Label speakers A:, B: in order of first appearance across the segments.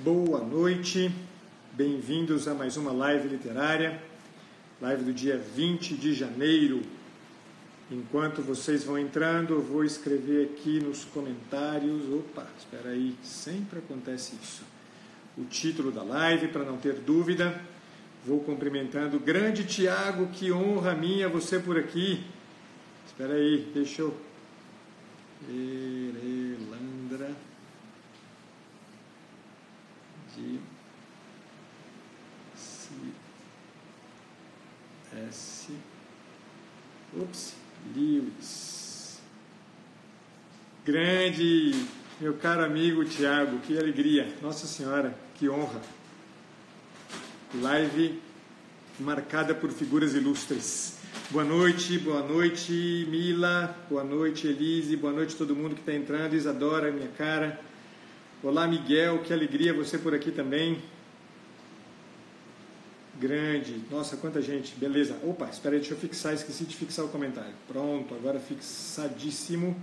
A: Boa noite, bem-vindos a mais uma live literária, live do dia 20 de janeiro. Enquanto vocês vão entrando, eu vou escrever aqui nos comentários, espera aí, sempre acontece isso, o título da live para não ter dúvida. Vou cumprimentando o grande Tiago, que honra minha você por aqui. Espera aí, deixa eu... Erelandra de S. Lewis. Grande, meu caro amigo Tiago, que alegria. Nossa Senhora, que honra. Live marcada por figuras ilustres. Boa noite Mila, boa noite Elise, boa noite todo mundo que está entrando, Isadora, minha cara. Olá Miguel, que alegria você por aqui também. Grande, nossa, quanta gente, beleza. Espera aí, deixa eu fixar, esqueci de fixar o comentário. Pronto, agora fixadíssimo.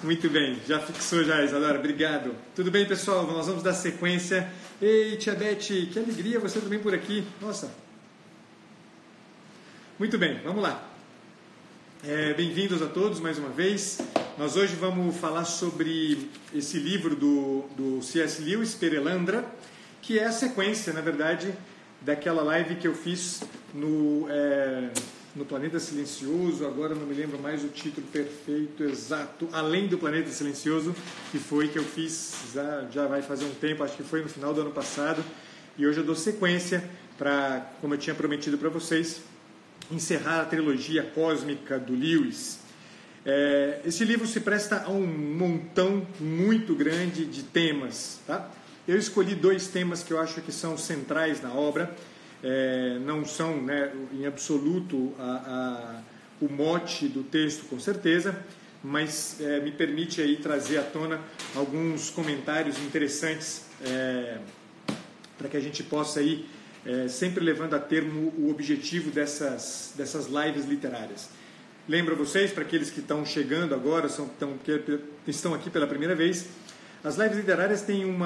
A: Muito bem, já fixou já, Isadora, obrigado. Tudo bem, pessoal? Nós vamos dar sequência. Ei, Tia Beth, que alegria você também por aqui. Nossa. Muito bem, vamos lá. Bem-vindos a todos mais uma vez. Nós hoje vamos falar sobre esse livro do C.S. Lewis, Perelandra, que é a sequência, na verdade, daquela live que eu fiz no Planeta Silencioso. Agora não me lembro mais o título perfeito, exato, Além do Planeta Silencioso, que foi que eu fiz, já vai fazer um tempo, acho que foi no final do ano passado, e hoje eu dou sequência para, como eu tinha prometido para vocês, encerrar a trilogia cósmica do Lewis. Esse livro se presta a um montão muito grande de temas, tá? Eu escolhi 2 temas que eu acho que são centrais na obra. Não são, em absoluto o mote do texto, com certeza, mas me permite aí trazer à tona alguns comentários interessantes para que a gente possa ir sempre levando a termo o objetivo dessas lives literárias. Lembro a vocês, para aqueles que estão chegando agora, que estão aqui pela primeira vez, as lives literárias têm um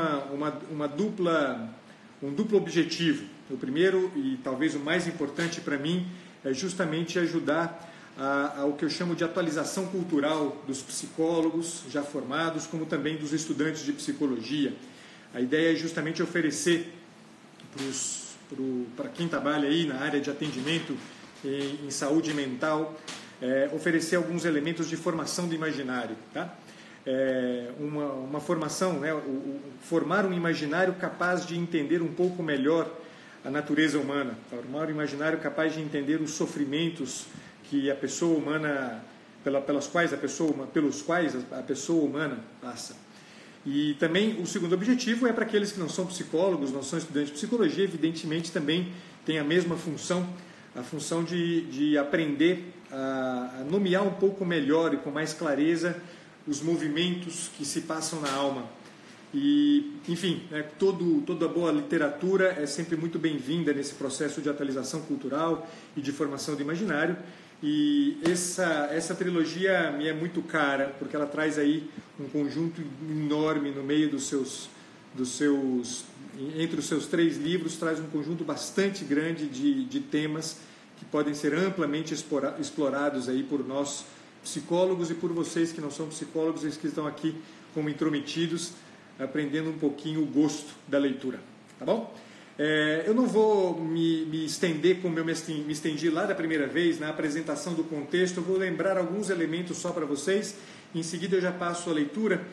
A: duplo objetivo. O primeiro, e talvez o mais importante para mim, é justamente ajudar ao que eu chamo de atualização cultural dos psicólogos já formados, como também dos estudantes de psicologia. A ideia é justamente oferecer para quem trabalha aí na área de atendimento em saúde mental, oferecer alguns elementos de formação do imaginário, tá? Uma formação, formar um imaginário capaz de entender um pouco melhor a natureza humana, formar um imaginário capaz de entender os sofrimentos que a pessoa humana, pelos quais a pessoa humana passa. E também o segundo objetivo é para aqueles que não são psicólogos, não são estudantes de psicologia, evidentemente também tem a mesma função, a função de aprender a nomear um pouco melhor e com mais clareza os movimentos que se passam na alma. E, enfim, toda boa literatura é sempre muito bem-vinda nesse processo de atualização cultural e de formação do imaginário. E essa trilogia me é muito cara, porque ela traz aí um conjunto enorme no meio entre os seus 3 livros, traz um conjunto bastante grande de temas que podem ser amplamente explorados aí por nós psicólogos e por vocês que não são psicólogos e que estão aqui como intrometidos, aprendendo um pouquinho o gosto da leitura, tá bom? Eu não vou me estender como eu me estendi lá da primeira vez, na apresentação do contexto. Eu vou lembrar alguns elementos só para vocês, em seguida eu já passo a leitura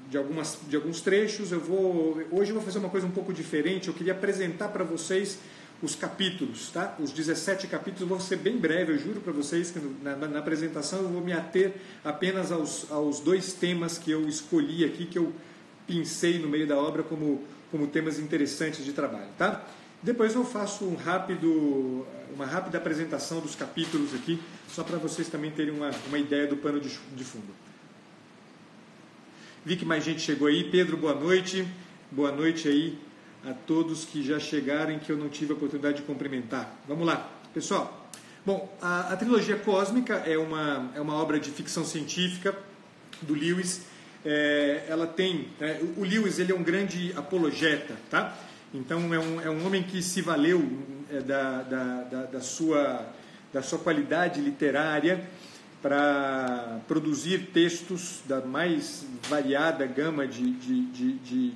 A: de alguns trechos. Hoje eu vou fazer uma coisa um pouco diferente. Eu queria apresentar para vocês os capítulos, tá? Os 17 capítulos. Eu vou ser bem breve, eu juro para vocês que na apresentação eu vou me ater apenas aos 2 temas que eu escolhi aqui, que eu pincei no meio da obra como temas interessantes de trabalho, tá? Depois eu faço uma rápida apresentação dos capítulos aqui, só para vocês também terem uma ideia do pano de fundo. Vi que mais gente chegou aí. Pedro, boa noite. Boa noite aí a todos que já chegaram e que eu não tive a oportunidade de cumprimentar. Vamos lá, pessoal. Bom, a trilogia cósmica é uma obra de ficção científica do Lewis. ela tem... o Lewis, ele é um grande apologeta, tá? Então, é um homem que se valeu da sua qualidade literária para produzir textos da mais variada gama de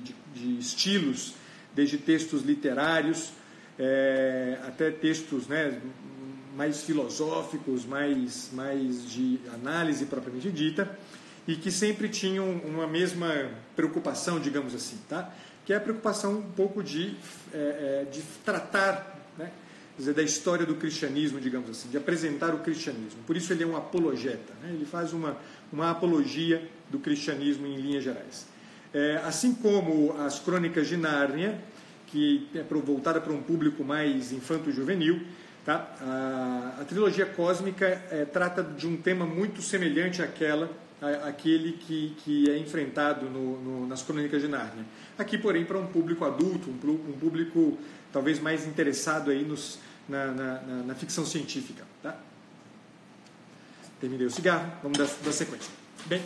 A: estilos, desde textos literários até textos, né, mais filosóficos, mais de análise propriamente dita, e que sempre tinham uma mesma preocupação, digamos assim, tá? Que é a preocupação um pouco de tratar, né, da história do cristianismo, digamos assim, de apresentar o cristianismo. Por isso ele é um apologeta, né? Ele faz uma apologia do cristianismo em linhas gerais. Assim como as Crônicas de Nárnia, que é voltada para um público mais infanto-juvenil, tá? A trilogia cósmica trata de um tema muito semelhante àquele que é enfrentado nas Crônicas de Nárnia. Aqui, porém, para um público adulto, um público talvez mais interessado aí na ficção científica. Tá? Terminei o cigarro, vamos dar sequência. Bem,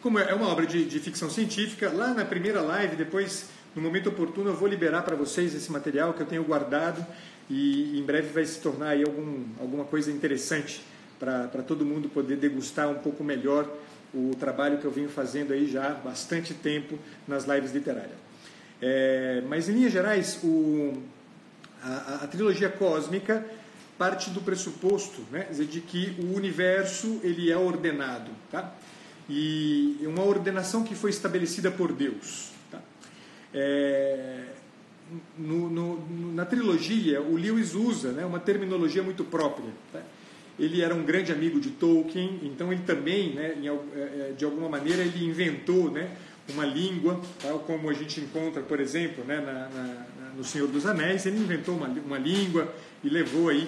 A: como é uma obra de ficção científica, lá na primeira live, depois, no momento oportuno, eu vou liberar para vocês esse material que eu tenho guardado e em breve vai se tornar aí alguma coisa interessante para todo mundo poder degustar um pouco melhor o trabalho que eu venho fazendo aí já há bastante tempo nas lives literárias. Mas, em linhas gerais, a trilogia cósmica parte do pressuposto, né, de que o universo ele é ordenado, tá? E uma ordenação que foi estabelecida por Deus. Tá? Na trilogia, o Lewis usa, né, uma terminologia muito própria. Tá? Ele era um grande amigo de Tolkien, então ele também, né, de alguma maneira, ele inventou, né, uma língua, tal como a gente encontra, por exemplo, né, no Senhor dos Anéis. Ele inventou uma língua e levou aí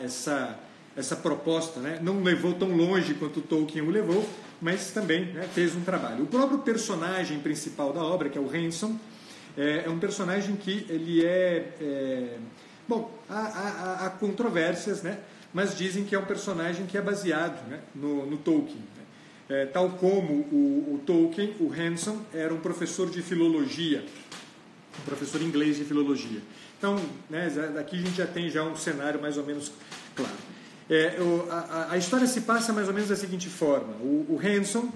A: essa proposta, né? Não levou tão longe quanto Tolkien o levou, mas também, né, fez um trabalho. O próprio personagem principal da obra, que é o Hanson, é um personagem que ele bom, há controvérsias, né? Mas dizem que é um personagem que é baseado, né, no Tolkien. Tal como o Tolkien, o Hanson era um professor de filologia, um professor inglês de filologia. Então, né, daqui a gente já tem um cenário mais ou menos claro. A história se passa mais ou menos da seguinte forma. O Hanson,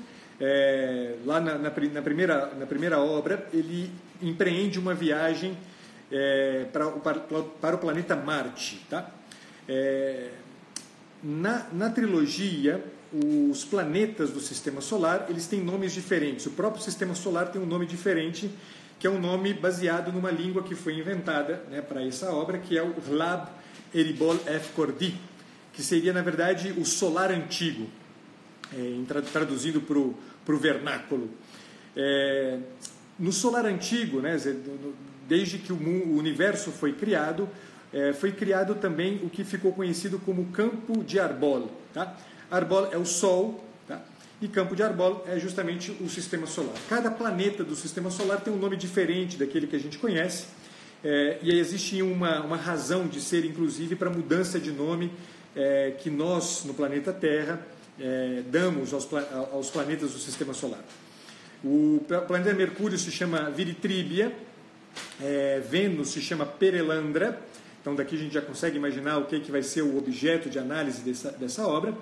A: lá na primeira obra, ele empreende uma viagem para o planeta Marte. Tá? Na trilogia, os planetas do Sistema Solar, eles têm nomes diferentes. O próprio Sistema Solar tem um nome diferente, que é um nome baseado numa língua que foi inventada, né, para essa obra, que é o Hlab Eribol F. Cordi, que seria, na verdade, o solar antigo, traduzido para o vernáculo. No solar antigo, né, desde que o universo foi criado também o que ficou conhecido como Campo de Arbol. Tá? Arbol é o Sol, tá? E Campo de Arbol é justamente o Sistema Solar. Cada planeta do Sistema Solar tem um nome diferente daquele que a gente conhece, e existe uma razão de ser, inclusive, para a mudança de nome que nós, no planeta Terra, damos aos planetas do Sistema Solar. O planeta Mercúrio se chama Viritribia, Vênus se chama Perelandra. Então daqui a gente já consegue imaginar o que vai ser o objeto de análise dessa obra.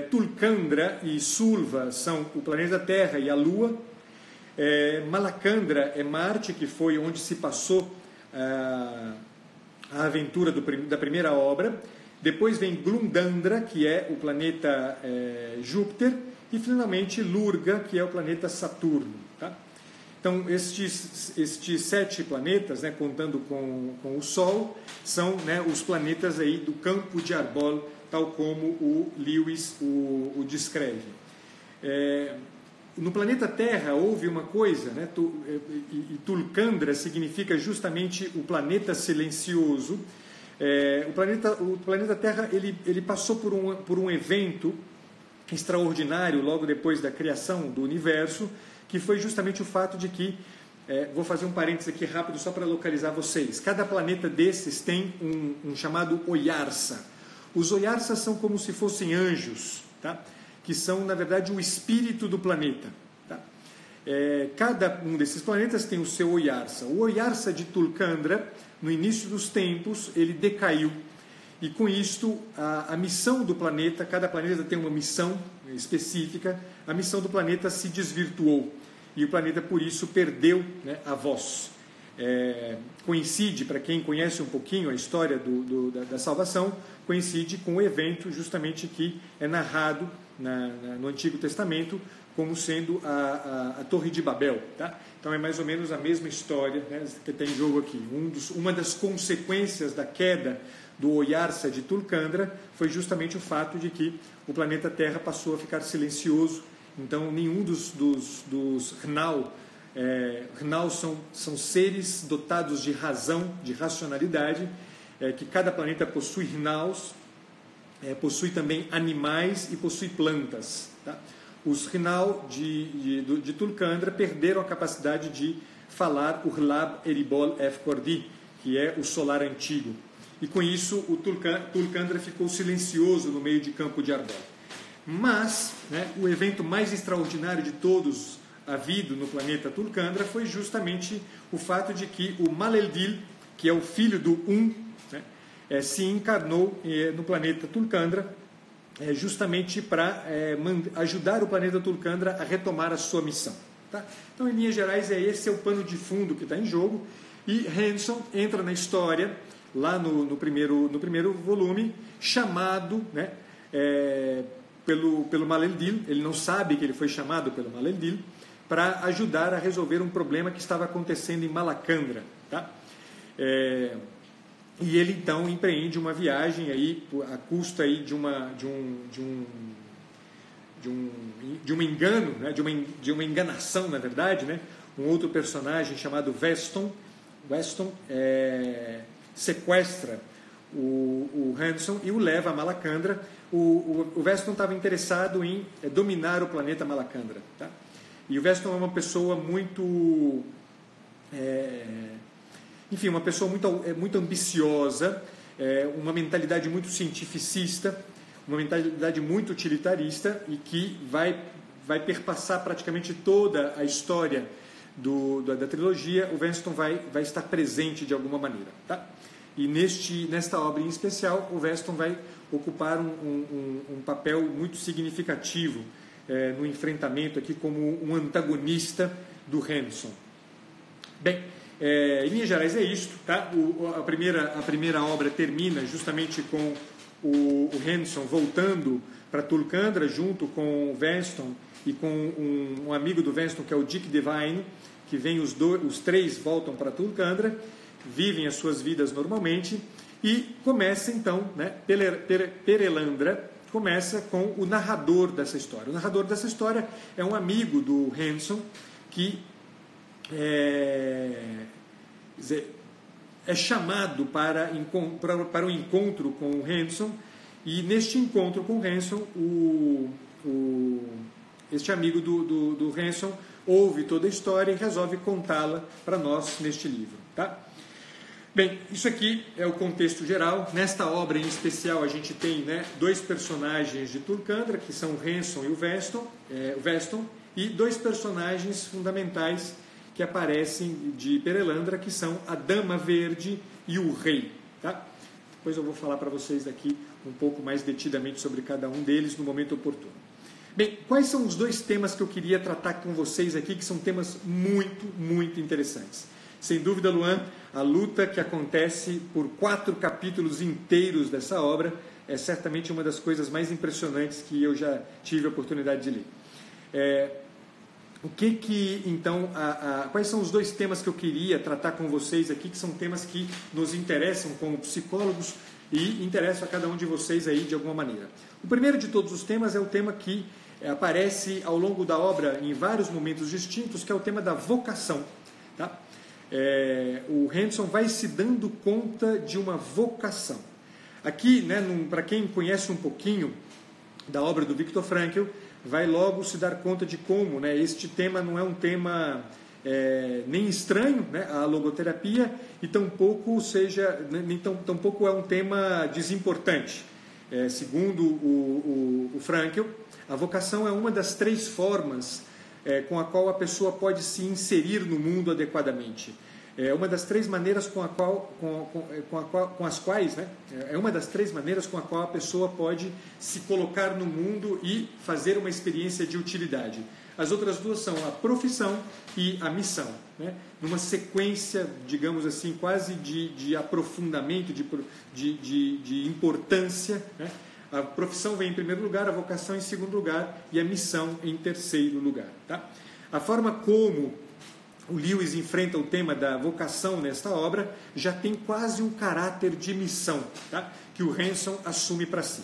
A: Tulcandra e Sulva são o planeta Terra e a Lua. Malacandra é Marte, que foi onde se passou a aventura da primeira obra. Depois vem Glumdandra, que é o planeta Júpiter. E finalmente Lurga, que é o planeta Saturno. Tá? Então, estes 7 planetas, né, contando com o Sol, são, né, os planetas aí do Campo de Arbol, tal como o Lewis o descreve. No planeta Terra houve uma coisa, né, e Tulcandra significa justamente o planeta silencioso. O planeta Terra ele passou por um evento extraordinário logo depois da criação do universo, que foi justamente o fato de que, vou fazer um parênteses aqui rápido só para localizar vocês, cada planeta desses tem um chamado Oyarsa. Os Oyarsas são como se fossem anjos, tá? que são, na verdade, o espírito do planeta. Tá? Cada um desses planetas tem o seu Oyarsa. O Oyarsa de Tulkandra, no início dos tempos, ele decaiu. E com isto, a missão do planeta, cada planeta tem uma missão específica, a missão do planeta se desvirtuou. E o planeta, por isso, perdeu, né, a voz. Coincide, para quem conhece um pouquinho a história da salvação, coincide com o evento justamente que é narrado no Antigo Testamento como sendo a Torre de Babel. Tá? Então é mais ou menos a mesma história, né, que tem em jogo aqui. Uma das consequências da queda do Oyarsa de Tulkandra foi justamente o fato de que o planeta Terra passou a ficar silencioso. Então nenhum dos Hnal, Hnal são seres dotados de razão, de racionalidade, que cada planeta possui Hnals, possui também animais e possui plantas. Tá? Os Hnal de Tulkandra perderam a capacidade de falar o Hlab Eribol Efkordi, que é o solar antigo. E com isso o Tulkandra ficou silencioso no meio de Campo de Ardor. Mas, né, o evento mais extraordinário de todos havido no planeta Tulkandra foi justamente o fato de que o Maleldil, que é o filho do né, se encarnou no planeta Tulkandra, justamente para ajudar o planeta Tulkandra a retomar a sua missão. Tá? Então, em linhas gerais, esse é o pano de fundo que está em jogo. E Hanson entra na história, lá no primeiro volume, chamado, né, pelo Maleldil. Ele não sabe que ele foi chamado pelo Maleldil para ajudar a resolver um problema que estava acontecendo em Malacandra. Tá? E ele então empreende uma viagem aí, a custo aí de um engano, né? de uma enganação, na verdade, né? Um outro personagem chamado Weston sequestra o Hanson e o leva a Malacandra. O Weston estava interessado em dominar o planeta Malacandra. Tá? E o Weston é uma pessoa muito... enfim, uma pessoa muito ambiciosa, uma mentalidade muito cientificista, uma mentalidade muito utilitarista e que vai perpassar praticamente toda a história da trilogia. O Weston vai estar presente de alguma maneira. Tá? E nesta obra em especial, o Weston vai ocupar um papel muito significativo no enfrentamento aqui como um antagonista do Hanson. Bem, em linhas gerais é isto. Tá? A primeira obra termina justamente com o Hanson voltando para Tulkandra junto com o Weston e com um amigo do Weston, que é o Dick Devine, que vem os três voltam para Tulkandra, vivem as suas vidas normalmente e começa então, né, Perelandra começa com o narrador dessa história. O narrador dessa história é um amigo do Hanson que é chamado para o encontro com o Hanson, e neste encontro com o Hanson, este amigo do Hanson ouve toda a história e resolve contá-la para nós neste livro. Tá? Bem, isso aqui é o contexto geral. Nesta obra em especial a gente tem, né, dois personagens de Tulkandra, que são o Hanson e o Weston, e dois personagens fundamentais que aparecem de Perelandra, que são a Dama Verde e o Rei. Tá? Depois eu vou falar para vocês daqui um pouco mais detidamente sobre cada um deles no momento oportuno. Bem, quais são os dois temas que eu queria tratar com vocês aqui, que são temas muito, muito interessantes? Sem dúvida, Luan, a luta que acontece por 4 capítulos inteiros dessa obra é certamente uma das coisas mais impressionantes que eu já tive a oportunidade de ler. Então, quais são os dois temas que eu queria tratar com vocês aqui, que são temas que nos interessam como psicólogos e interessam a cada um de vocês aí de alguma maneira? O primeiro de todos os temas é o tema que aparece ao longo da obra em vários momentos distintos, que é o tema da vocação. Tá? O Hanson vai se dando conta de uma vocação. Aqui, né, para quem conhece um pouquinho da obra do Viktor Frankl, vai logo se dar conta de como, né, este tema não é um tema nem estranho, né, à logoterapia, e tampouco é um tema desimportante. segundo o Frankl, a vocação é uma das 3 formas com a qual a pessoa pode se inserir no mundo adequadamente. É uma das 3 maneiras com as quais, né? É uma das 3 maneiras com a qual a pessoa pode se colocar no mundo e fazer uma experiência de utilidade. As outras 2 são a profissão e a missão, né? Numa sequência, digamos assim, quase de aprofundamento, de importância, né? A profissão vem em primeiro lugar, a vocação em segundo lugar e a missão em terceiro lugar. Tá? A forma como o Lewis enfrenta o tema da vocação nesta obra já tem quase um caráter de missão, tá? Que o Hanson assume para si.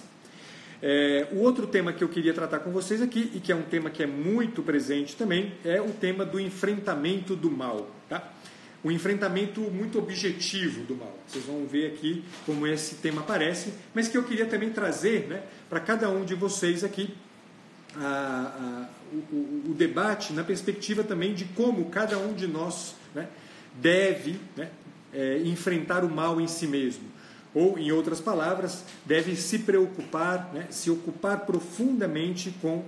A: O outro tema que eu queria tratar com vocês aqui, e que é um tema que é muito presente também, é o tema do enfrentamento do mal. Tá? Um enfrentamento muito objetivo do mal. Vocês vão ver aqui como esse tema aparece, mas que eu queria também trazer, né, para cada um de vocês aqui o debate na perspectiva também de como cada um de nós, né, deve, né, enfrentar o mal em si mesmo. Ou, em outras palavras, deve se preocupar, né, se ocupar profundamente com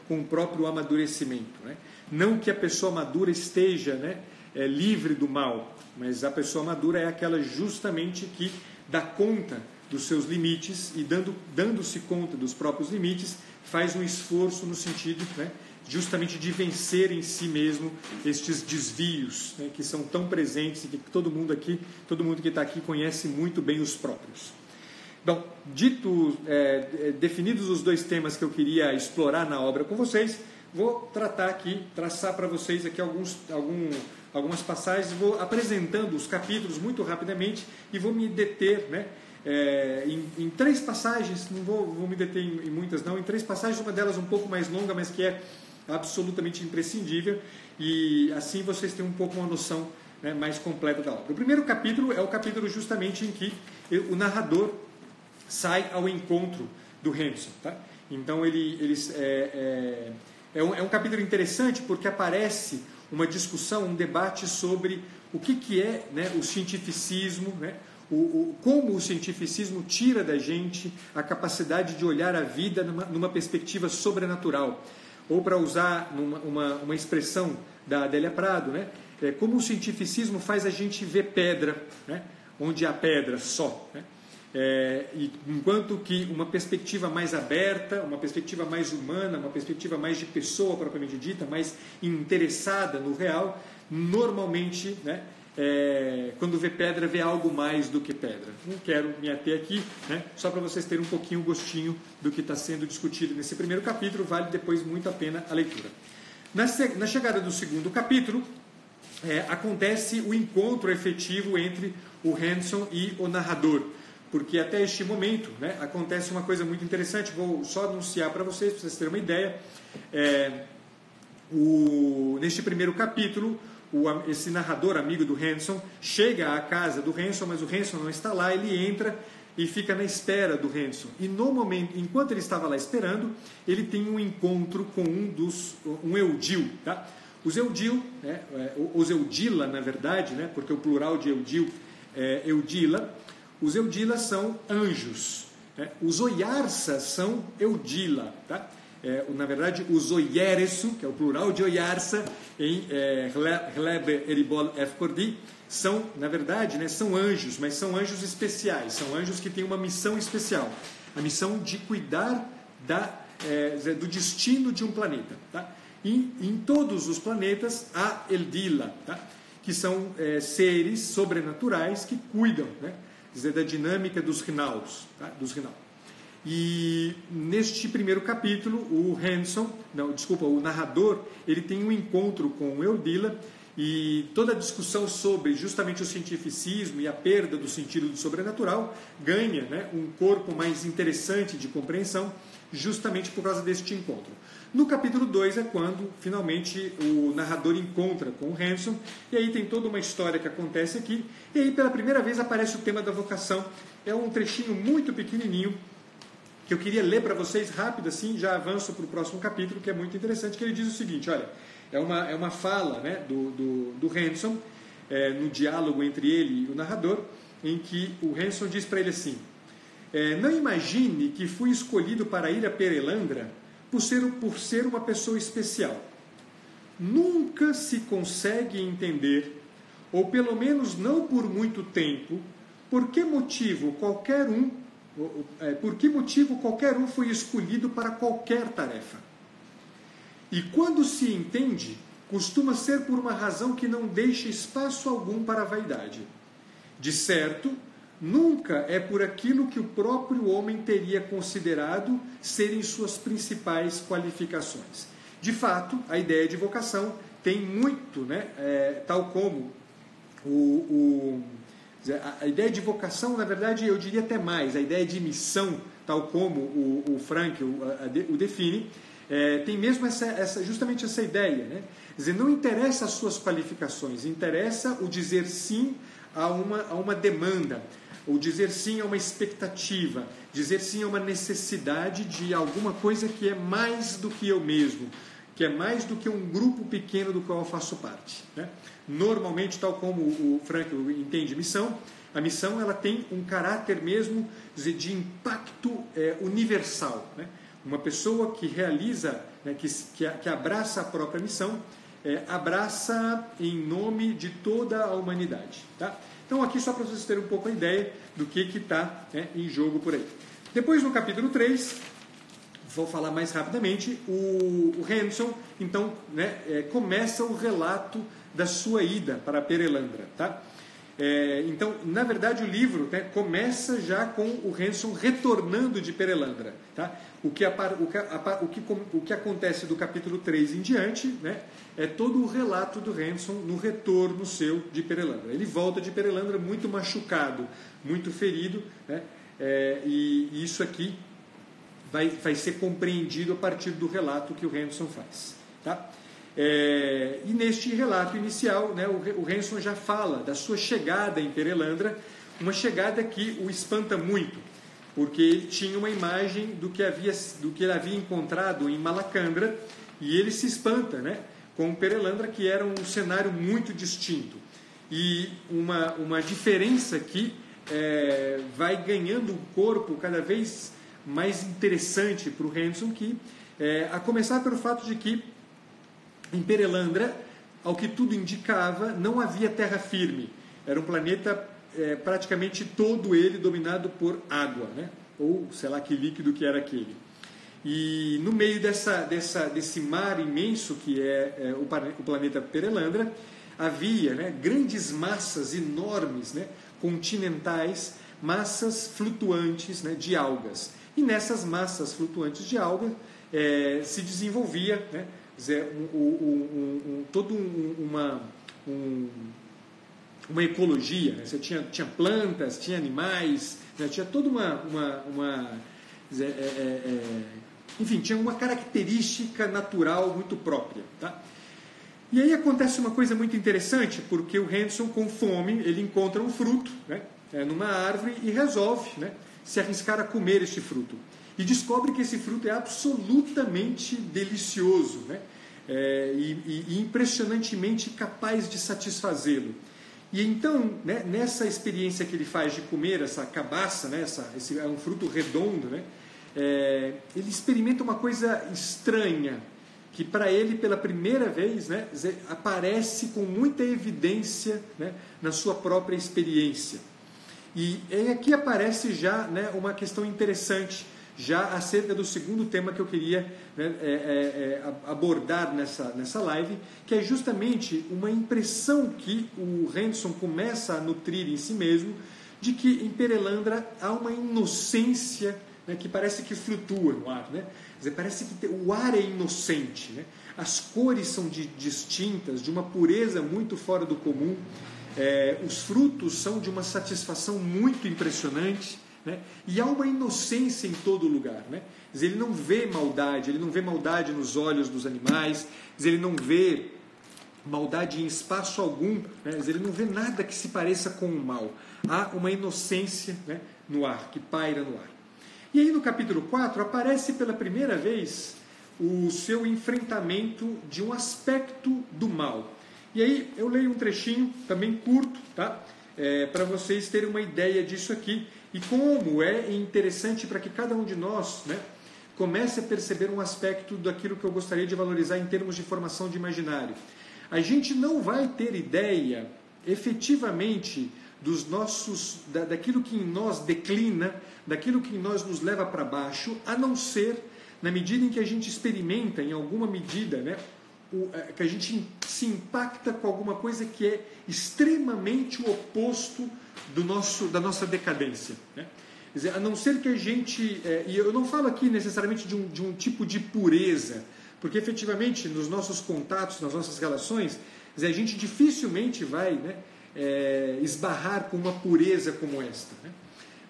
A: o próprio amadurecimento. Né? Não que a pessoa madura esteja, né, livre do mal, mas a pessoa madura é aquela justamente que dá conta dos seus limites e dando-se conta dos próprios limites, faz um esforço no sentido, né, justamente de vencer em si mesmo estes desvios, né, que são tão presentes e que todo mundo que está aqui conhece muito bem os próprios. Bom, definidos os 2 temas que eu queria explorar na obra com vocês, vou traçar para vocês aqui algumas passagens, vou apresentando os capítulos muito rapidamente e vou me deter, né, em 3 passagens, não vou me deter em muitas não, em 3 passagens, uma delas um pouco mais longa, mas que é absolutamente imprescindível, e assim vocês têm um pouco uma noção, né, mais completa da obra. O primeiro capítulo é o capítulo justamente em que o narrador sai ao encontro do Hanson. Tá? Então é um capítulo interessante porque aparece uma discussão, um debate sobre o que é, né, o cientificismo, né, como o cientificismo tira da gente a capacidade de olhar a vida numa perspectiva sobrenatural. Ou, para usar uma expressão da Adélia Prado, né, como o cientificismo faz a gente ver pedra, né, onde há pedra só. Né, enquanto que uma perspectiva mais aberta, uma perspectiva mais humana, uma perspectiva mais de pessoa propriamente dita, mais interessada no real, normalmente, né, quando vê pedra, vê algo mais do que pedra. Não quero me ater aqui, né, só para vocês terem um pouquinho o gostinho do que está sendo discutido nesse primeiro capítulo, vale depois muito a pena a leitura. Na chegada do segundo capítulo, acontece o encontro efetivo entre o Hanson e o narrador, porque até este momento, né, acontece uma coisa muito interessante. Vou só anunciar para vocês terem uma ideia. Neste primeiro capítulo, esse narrador, amigo do Hanson, chega à casa do Hanson, mas o Hanson não está lá. Ele entra e fica na espera do Hanson. E no momento, enquanto ele estava lá esperando, ele tem um encontro com um Eudil. Tá? Os Eudil, né, os Eudila, na verdade, né, porque o plural de Eudil é Eudila. Os Eudila são anjos. Né? Os Oyarsa são Eudila. Tá? Na verdade, os Oyeresu, que é o plural de Oyarsa, em Hlebe Eribol Efkordi, são, na verdade, né, são anjos, mas são anjos especiais, são anjos que têm uma missão especial, a missão de cuidar do destino de um planeta. Tá? E em todos os planetas há Eldila, tá? Que são seres sobrenaturais que cuidam, né, da dinâmica dos Rinaldos, tá? E neste primeiro capítulo, o narrador, ele tem um encontro com o Eudila, e toda a discussão sobre justamente o cientificismo e a perda do sentido do sobrenatural ganha, né, um corpo mais interessante de compreensão, justamente por causa deste encontro. No capítulo 2 é quando, finalmente, o narrador encontra com o Hanson, e aí tem toda uma história que acontece aqui, e aí pela primeira vez aparece o tema da vocação. É um trechinho muito pequenininho, que eu queria ler para vocês rápido, assim, já avanço para o próximo capítulo, que é muito interessante, que ele diz o seguinte, olha, é uma fala, né, do Hanson, no diálogo entre ele e o narrador, em que o Hanson diz para ele assim, Não imagine que fui escolhido para ir a Perelandra por ser uma pessoa especial. Nunca se consegue entender, ou pelo menos não por muito tempo, por que motivo qualquer um foi escolhido para qualquer tarefa. E quando se entende, costuma ser por uma razão que não deixa espaço algum para a vaidade. De certo, nunca é por aquilo que o próprio homem teria considerado serem suas principais qualificações. De fato, a ideia de vocação tem muito, tal como a ideia de vocação, na verdade, eu diria até mais, a ideia de missão, tal como o Frankl o define, tem mesmo justamente essa ideia. Né? Quer dizer, não interessa as suas qualificações, interessa o dizer sim a uma demanda, o dizer sim a uma expectativa, dizer sim a uma necessidade de alguma coisa que é mais do que eu mesmo, que é mais do que um grupo pequeno do qual eu faço parte. Né? Normalmente, tal como o Frankl entende missão, a missão ela tem um caráter mesmo de impacto universal. Né? Uma pessoa que realiza, que abraça a própria missão, abraça em nome de toda a humanidade. Tá? Então, aqui só para vocês terem um pouco a ideia do que está em jogo por aí. Depois, no capítulo 3, vou falar mais rapidamente, o Hanson, então, começa o relato da sua ida para Perelandra. Tá? Então, na verdade, o livro começa já com o Hanson retornando de Perelandra. Tá? O que acontece do capítulo 3 em diante, é todo o relato do Hanson no retorno seu de Perelandra. Ele volta de Perelandra muito machucado, muito ferido, e isso aqui vai ser compreendido a partir do relato que o Hanson faz. Tá? E neste relato inicial, o Hanson já fala da sua chegada em Perelandra, uma chegada que o espanta muito, porque ele tinha uma imagem do que ele havia encontrado em Malacandra, e ele se espanta com Perelandra, que era um cenário muito distinto. E uma diferença que vai ganhando um corpo cada vez mais interessante para o Hanson, a começar pelo fato de que em Perelandra, ao que tudo indicava, não havia terra firme. Era um planeta praticamente todo ele dominado por água, ou sei lá que líquido que era aquele. E no meio desse mar imenso que é o planeta Perelandra, havia grandes massas enormes, continentais, massas flutuantes de algas. E nessas massas flutuantes de algas se desenvolvia toda uma ecologia. Você tinha plantas, tinha animais, tinha toda enfim, tinha uma característica natural muito própria. Tá? E aí acontece uma coisa muito interessante, porque o Hanson, com fome, ele encontra um fruto numa árvore e resolve se arriscar a comer este fruto. E descobre que esse fruto é absolutamente delicioso, e impressionantemente capaz de satisfazê-lo. E então, nessa experiência que ele faz de comer essa cabaça, esse é um fruto redondo, ele experimenta uma coisa estranha, que para ele, pela primeira vez, aparece com muita evidência na sua própria experiência. E aqui aparece já uma questão interessante, já acerca do segundo tema que eu queria abordar nessa live, que é justamente uma impressão que o Hanson começa a nutrir em si mesmo, de que em Perelandra há uma inocência que parece que flutua no ar. Quer dizer, parece que o ar é inocente, as cores são distintas, de uma pureza muito fora do comum, os frutos são de uma satisfação muito impressionante, e há uma inocência em todo lugar. Dizer, ele não vê maldade nos olhos dos animais, dizer, ele não vê maldade em espaço algum, dizer, ele não vê nada que se pareça com o mal. Há uma inocência no ar, que paira no ar. E aí no capítulo 4 aparece pela primeira vez o seu enfrentamento de um aspecto do mal. E aí eu leio um trechinho, também curto, tá? para vocês terem uma ideia disso aqui e como é interessante para que cada um de nós, né, comece a perceber um aspecto daquilo que eu gostaria de valorizar em termos de formação de imaginário. A gente não vai ter ideia efetivamente daquilo que em nós declina, daquilo que em nós nos leva para baixo, a não ser na medida em que a gente experimenta, em alguma medida, né, que a gente se impacta com alguma coisa que é extremamente o oposto da nossa decadência, né? Quer dizer, a não ser que a gente... e eu não falo aqui necessariamente de um tipo de pureza, porque efetivamente nos nossos contatos, nas nossas relações, quer dizer, a gente dificilmente vai, né, esbarrar com uma pureza como esta, né?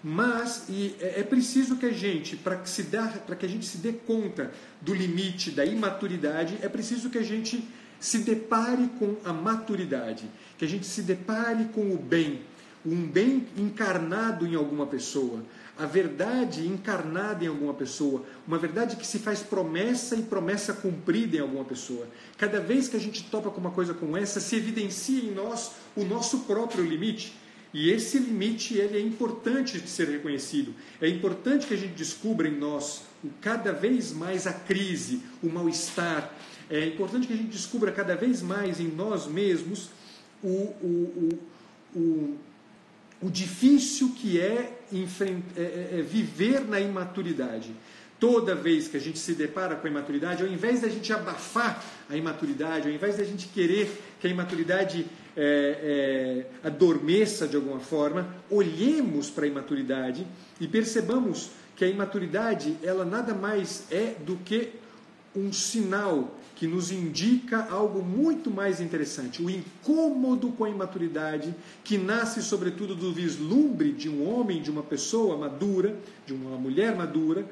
A: Mas é preciso que a gente, para que a gente se dê conta do limite da imaturidade, é preciso que a gente se depare com a maturidade, que a gente se depare com o bem, um bem encarnado em alguma pessoa, a verdade encarnada em alguma pessoa, uma verdade que se faz promessa e promessa cumprida em alguma pessoa. Cada vez que a gente topa com uma coisa como essa, se evidencia em nós o nosso próprio limite. E esse limite ele é importante de ser reconhecido. É importante que a gente descubra em nós cada vez mais a crise, o mal-estar. É importante que a gente descubra cada vez mais em nós mesmos o difícil que é viver na imaturidade. Toda vez que a gente se depara com a imaturidade, ao invés da gente abafar a imaturidade, ao invés da gente querer que a imaturidade adormeça de alguma forma, olhemos para a imaturidade e percebamos que a imaturidade ela nada mais é do que um sinal que nos indica algo muito mais interessante. O incômodo com a imaturidade, que nasce sobretudo do vislumbre de um homem, de uma pessoa madura, de uma mulher madura,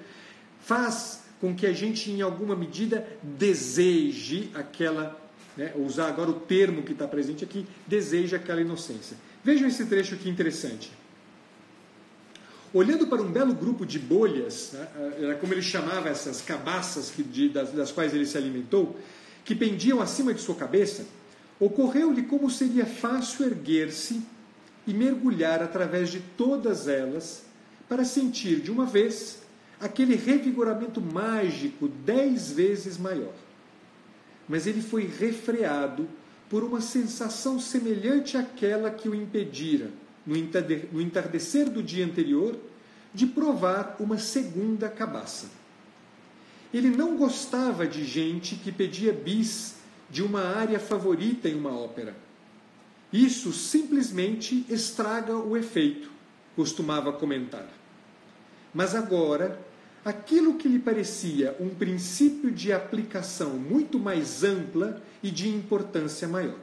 A: faz com que a gente, em alguma medida, deseje aquela, né, usar agora o termo que está presente aqui, deseja aquela inocência. Vejam esse trecho aqui interessante. Olhando para um belo grupo de bolhas, né, era como ele chamava essas cabaças das quais ele se alimentou, que pendiam acima de sua cabeça, ocorreu-lhe como seria fácil erguer-se e mergulhar através de todas elas para sentir de uma vez aquele revigoramento mágico 10 vezes maior. Mas ele foi refreado por uma sensação semelhante àquela que o impedira, no entardecer do dia anterior, de provar uma segunda cabaça. Ele não gostava de gente que pedia bis de uma área favorita em uma ópera. Isso simplesmente estraga o efeito, costumava comentar. Mas agora, aquilo que lhe parecia um princípio de aplicação muito mais ampla e de importância maior.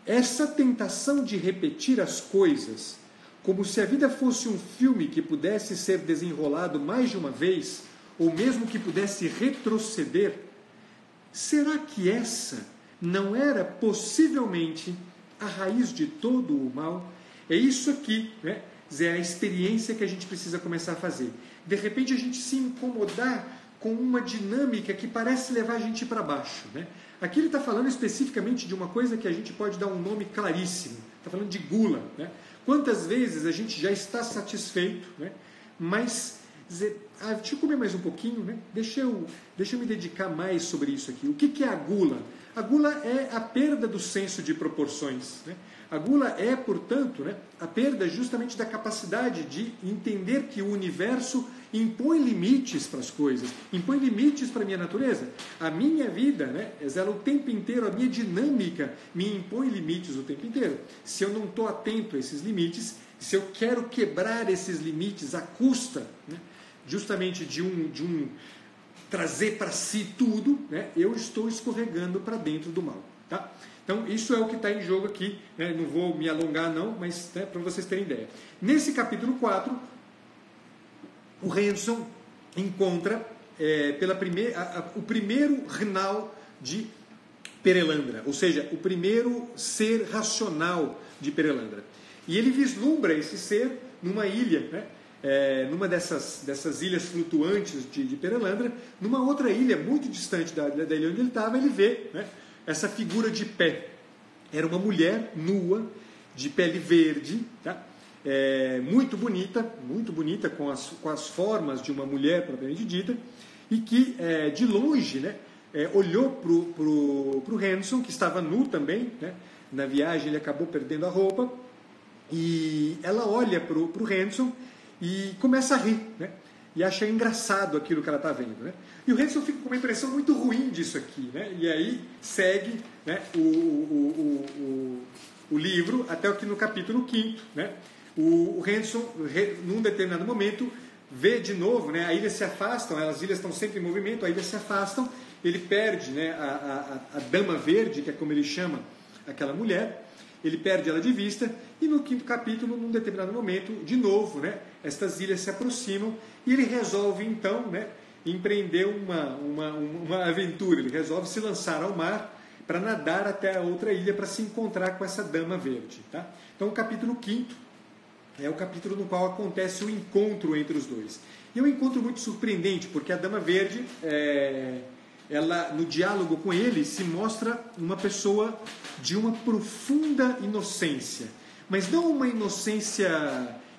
A: Essa tentação de repetir as coisas, como se a vida fosse um filme que pudesse ser desenrolado mais de uma vez, ou mesmo que pudesse retroceder, será que essa não era possivelmente a raiz de todo o mal? É isso aqui, né? É a experiência que a gente precisa começar a fazer. De repente a gente se incomodar com uma dinâmica que parece levar a gente para baixo, né? Aqui ele está falando especificamente de uma coisa que a gente pode dar um nome claríssimo. Está falando de gula, né? Quantas vezes a gente já está satisfeito, né? Mas dizer, deixa eu comer mais um pouquinho, né? Deixa eu me dedicar mais sobre isso aqui. O que é a gula? A gula é a perda do senso de proporções, né? A gula é, portanto, né, a perda justamente da capacidade de entender que o universo impõe limites para as coisas, impõe limites para a minha natureza. A minha vida, né, ela o tempo inteiro, a minha dinâmica me impõe limites o tempo inteiro. Se eu não estou atento a esses limites, se eu quero quebrar esses limites à custa, né, justamente de um trazer para si tudo, né, eu estou escorregando para dentro do mal. Tá? Então, isso é o que está em jogo aqui, né? Não vou me alongar não, mas, né, para vocês terem ideia. Nesse capítulo 4, o Hanson encontra o primeiro Rinal de Perelandra, ou seja, o primeiro ser racional de Perelandra. E ele vislumbra esse ser numa ilha, né? Numa dessas ilhas flutuantes de Perelandra, numa outra ilha muito distante da ilha onde ele estava, ele vê, né, essa figura de pé. Era uma mulher nua de pele verde, tá? Muito bonita, com as formas de uma mulher propriamente dita, e que de longe, né, olhou para o Hanson, que estava nu também, né? Na viagem ele acabou perdendo a roupa, e ela olha para o Hanson e começa a rir, né? E acha engraçado aquilo que ela está vendo, né? E o Hanson fica com uma impressão muito ruim disso aqui, né? E aí segue, né, o livro até aqui no capítulo 5º, né? O Hanson, num determinado momento, vê de novo, né, a ilha se afastam, as ilhas estão sempre em movimento, a ilha se afastam, ele perde, né, a Dama Verde, que é como ele chama aquela mulher, ele perde ela de vista, e no 5º capítulo, num determinado momento, de novo, né, estas ilhas se aproximam, e ele resolve então, né, empreender uma aventura, ele resolve se lançar ao mar para nadar até a outra ilha para se encontrar com essa Dama Verde. Tá? Então o capítulo 5º é o capítulo no qual acontece o encontro entre os dois. E é um encontro muito surpreendente, porque a Dama Verde, ela, no diálogo com ele, se mostra uma pessoa de uma profunda inocência, mas não uma inocência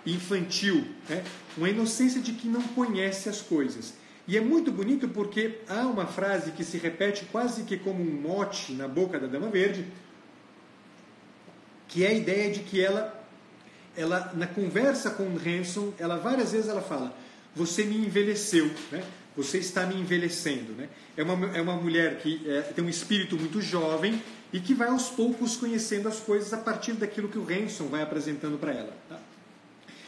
A: infantil, né? Uma inocência de que não conhece as coisas. E é muito bonito porque há uma frase que se repete quase que como um mote na boca da Dama Verde, que é a ideia de que ela na conversa com o Hanson, várias vezes ela fala: você me envelheceu, né? Você está me envelhecendo, né? É uma mulher que tem um espírito muito jovem e que vai aos poucos conhecendo as coisas a partir daquilo que o Hanson vai apresentando para ela. Tá?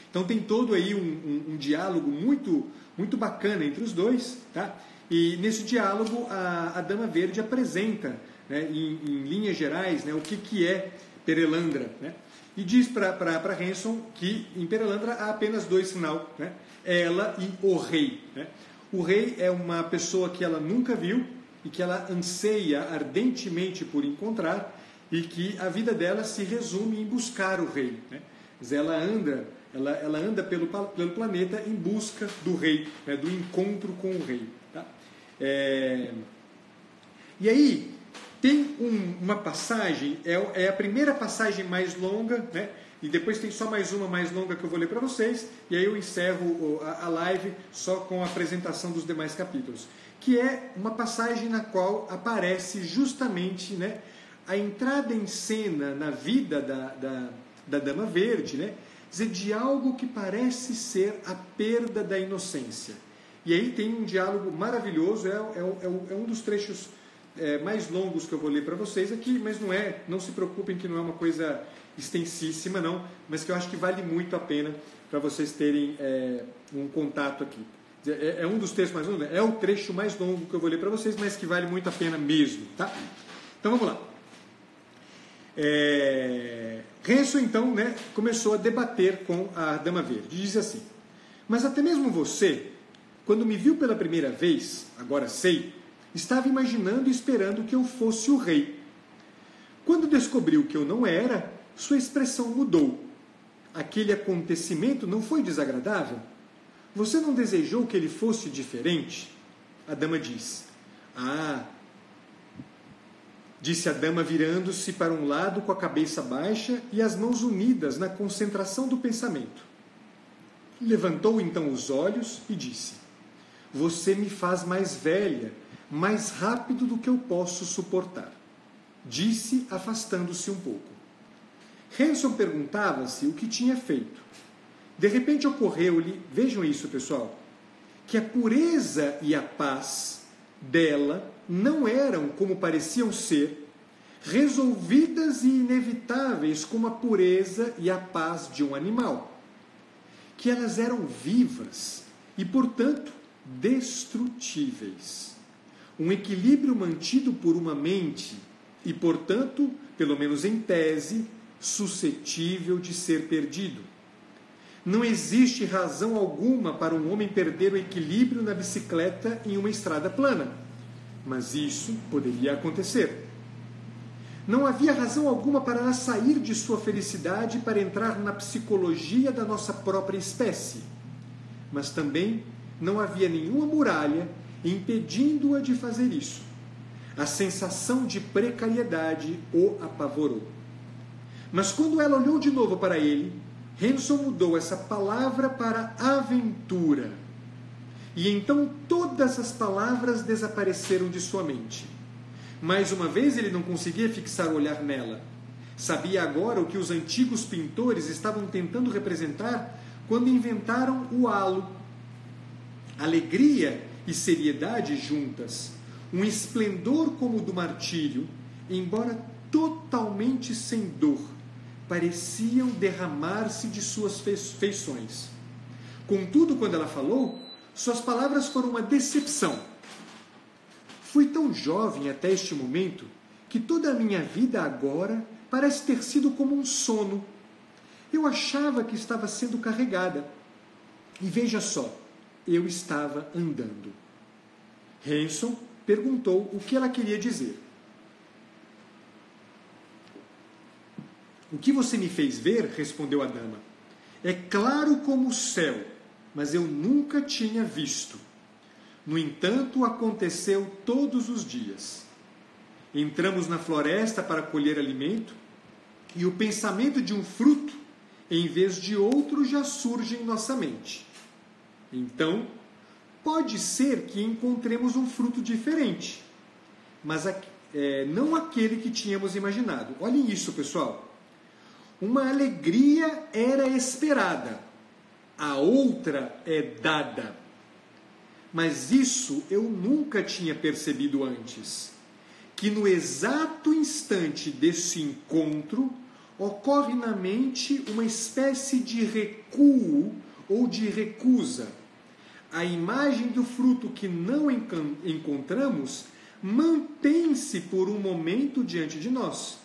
A: Então tem todo aí um diálogo muito, muito bacana entre os dois, tá? E nesse diálogo a Dama Verde apresenta, né, em linhas gerais, né, o que é Perelandra, né? E diz para Hanson que em Perelandra há apenas dois sinais, né? Ela e o rei, né? O rei é uma pessoa que ela nunca viu e que ela anseia ardentemente por encontrar, e que a vida dela se resume em buscar o rei, né? Ela anda pelo planeta em busca do rei, né? Do encontro com o rei. Tá? E aí tem uma passagem, é a primeira passagem mais longa, né? E depois tem só mais uma mais longa que eu vou ler para vocês, e aí eu encerro a live só com a apresentação dos demais capítulos, que é uma passagem na qual aparece justamente, né, a entrada em cena na vida da Dama Verde, né, de algo que parece ser a perda da inocência. E aí tem um diálogo maravilhoso, é um dos trechos mais longos que eu vou ler para vocês aqui, mas não se preocupem que não é uma coisa extensíssima não, mas que eu acho que vale muito a pena para vocês terem um contato aqui. É um dos trechos mais longos, é o trecho mais longo que eu vou ler para vocês, mas que vale muito a pena mesmo, tá? Então vamos lá. Hanson então, né, começou a debater com a Dama Verde. Diz assim: mas até mesmo você, quando me viu pela primeira vez, agora sei, estava imaginando e esperando que eu fosse o rei. Quando descobriu que eu não era, sua expressão mudou. Aquele acontecimento não foi desagradável? Você não desejou que ele fosse diferente? A dama diz: ah, disse a dama virando-se para um lado com a cabeça baixa e as mãos unidas na concentração do pensamento. Levantou então os olhos e disse: você me faz mais velha, mais rápido do que eu posso suportar. Disse, afastando-se um pouco. Hanson perguntava-se o que tinha feito. De repente ocorreu-lhe, vejam isso pessoal, que a pureza e a paz dela não eram como pareciam ser, resolvidas e inevitáveis como a pureza e a paz de um animal. Que elas eram vivas e, portanto, destrutíveis. Um equilíbrio mantido por uma mente e, portanto, pelo menos em tese, suscetível de ser perdido. Não existe razão alguma para um homem perder o equilíbrio na bicicleta em uma estrada plana, mas isso poderia acontecer. Não havia razão alguma para ela sair de sua felicidade para entrar na psicologia da nossa própria espécie, mas também não havia nenhuma muralha impedindo-a de fazer isso. A sensação de precariedade o apavorou. Mas quando ela olhou de novo para ele, Hanson mudou essa palavra para aventura. E então todas as palavras desapareceram de sua mente. Mais uma vez ele não conseguia fixar o olhar nela. Sabia agora o que os antigos pintores estavam tentando representar quando inventaram o halo. Alegria e seriedade juntas, um esplendor como o do martírio, embora totalmente sem dor, pareciam derramar-se de suas feições. Contudo, quando ela falou, suas palavras foram uma decepção. Fui tão jovem até este momento que toda a minha vida agora parece ter sido como um sono. Eu achava que estava sendo carregada. E veja só, eu estava andando. Hanson perguntou o que ela queria dizer. O que você me fez ver, respondeu a dama, é claro como o céu, mas eu nunca tinha visto. No entanto, aconteceu todos os dias. Entramos na floresta para colher alimento, e o pensamento de um fruto, em vez de outro, já surge em nossa mente. Então, pode ser que encontremos um fruto diferente, mas não aquele que tínhamos imaginado. Olhem isso, pessoal. Uma alegria era esperada, a outra é dada. Mas isso eu nunca tinha percebido antes, que no exato instante desse encontro ocorre na mente uma espécie de recuo ou de recusa. A imagem do fruto que não encontramos mantém-se por um momento diante de nós.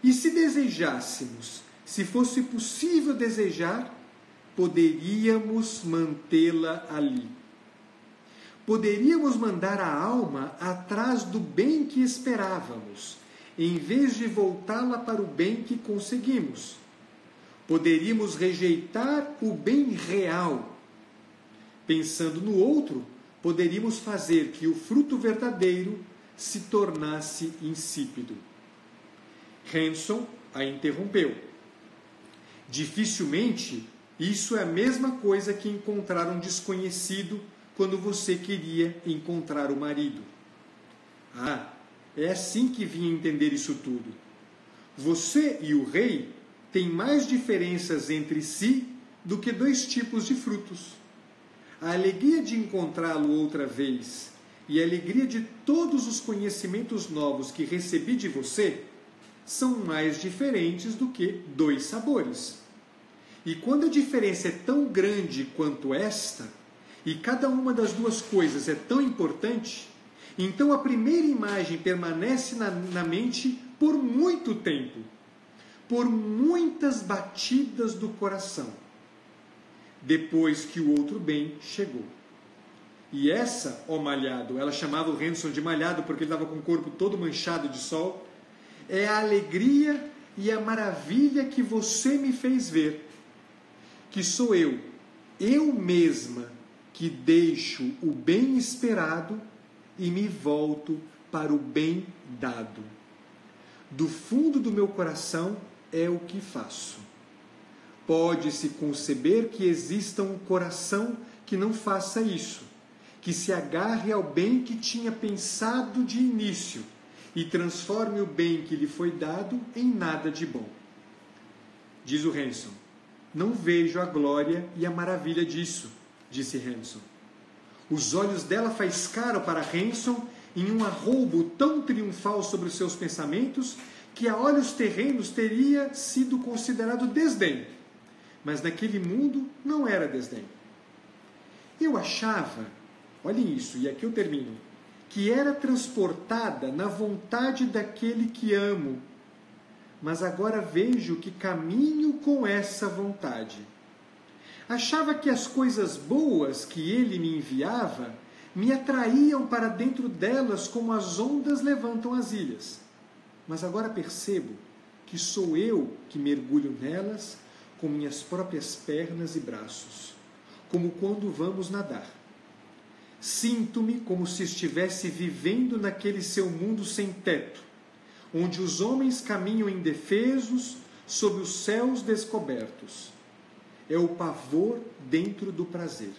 A: E se desejássemos, se fosse possível desejar, poderíamos mantê-la ali. Poderíamos mandar a alma atrás do bem que esperávamos, em vez de voltá-la para o bem que conseguimos. Poderíamos rejeitar o bem real. Pensando no outro, poderíamos fazer que o fruto verdadeiro se tornasse insípido. Hanson a interrompeu. Dificilmente isso é a mesma coisa que encontrar um desconhecido quando você queria encontrar o marido. Ah, é assim que vim entender isso tudo. Você e o rei têm mais diferenças entre si do que dois tipos de frutos. A alegria de encontrá-lo outra vez e a alegria de todos os conhecimentos novos que recebi de você são mais diferentes do que dois sabores. E quando a diferença é tão grande quanto esta, e cada uma das duas coisas é tão importante, então a primeira imagem permanece na mente por muito tempo, por muitas batidas do coração, depois que o outro bem chegou. E essa, ó malhado, ela chamava o Hanson de malhado porque ele estava com o corpo todo manchado de sol, é a alegria e a maravilha que você me fez ver, que sou eu mesma, que deixo o bem esperado e me volto para o bem dado. Do fundo do meu coração é o que faço. Pode-se conceber que exista um coração que não faça isso, que se agarre ao bem que tinha pensado de início e transforme o bem que lhe foi dado em nada de bom. Diz o Hanson, não vejo a glória e a maravilha disso, disse Hanson. Os olhos dela faiscaram para Hanson em um arroubo tão triunfal sobre os seus pensamentos que a olhos terrenos teria sido considerado desdém. Mas naquele mundo não era desdém. Eu achava, olhem isso, e aqui eu termino, que era transportada na vontade daquele que amo, mas agora vejo que caminho com essa vontade. Achava que as coisas boas que ele me enviava me atraíam para dentro delas como as ondas levantam as ilhas. Mas agora percebo que sou eu que mergulho nelas com minhas próprias pernas e braços, como quando vamos nadar. Sinto-me como se estivesse vivendo naquele seu mundo sem teto, onde os homens caminham indefesos sob os céus descobertos. É o pavor dentro do prazer.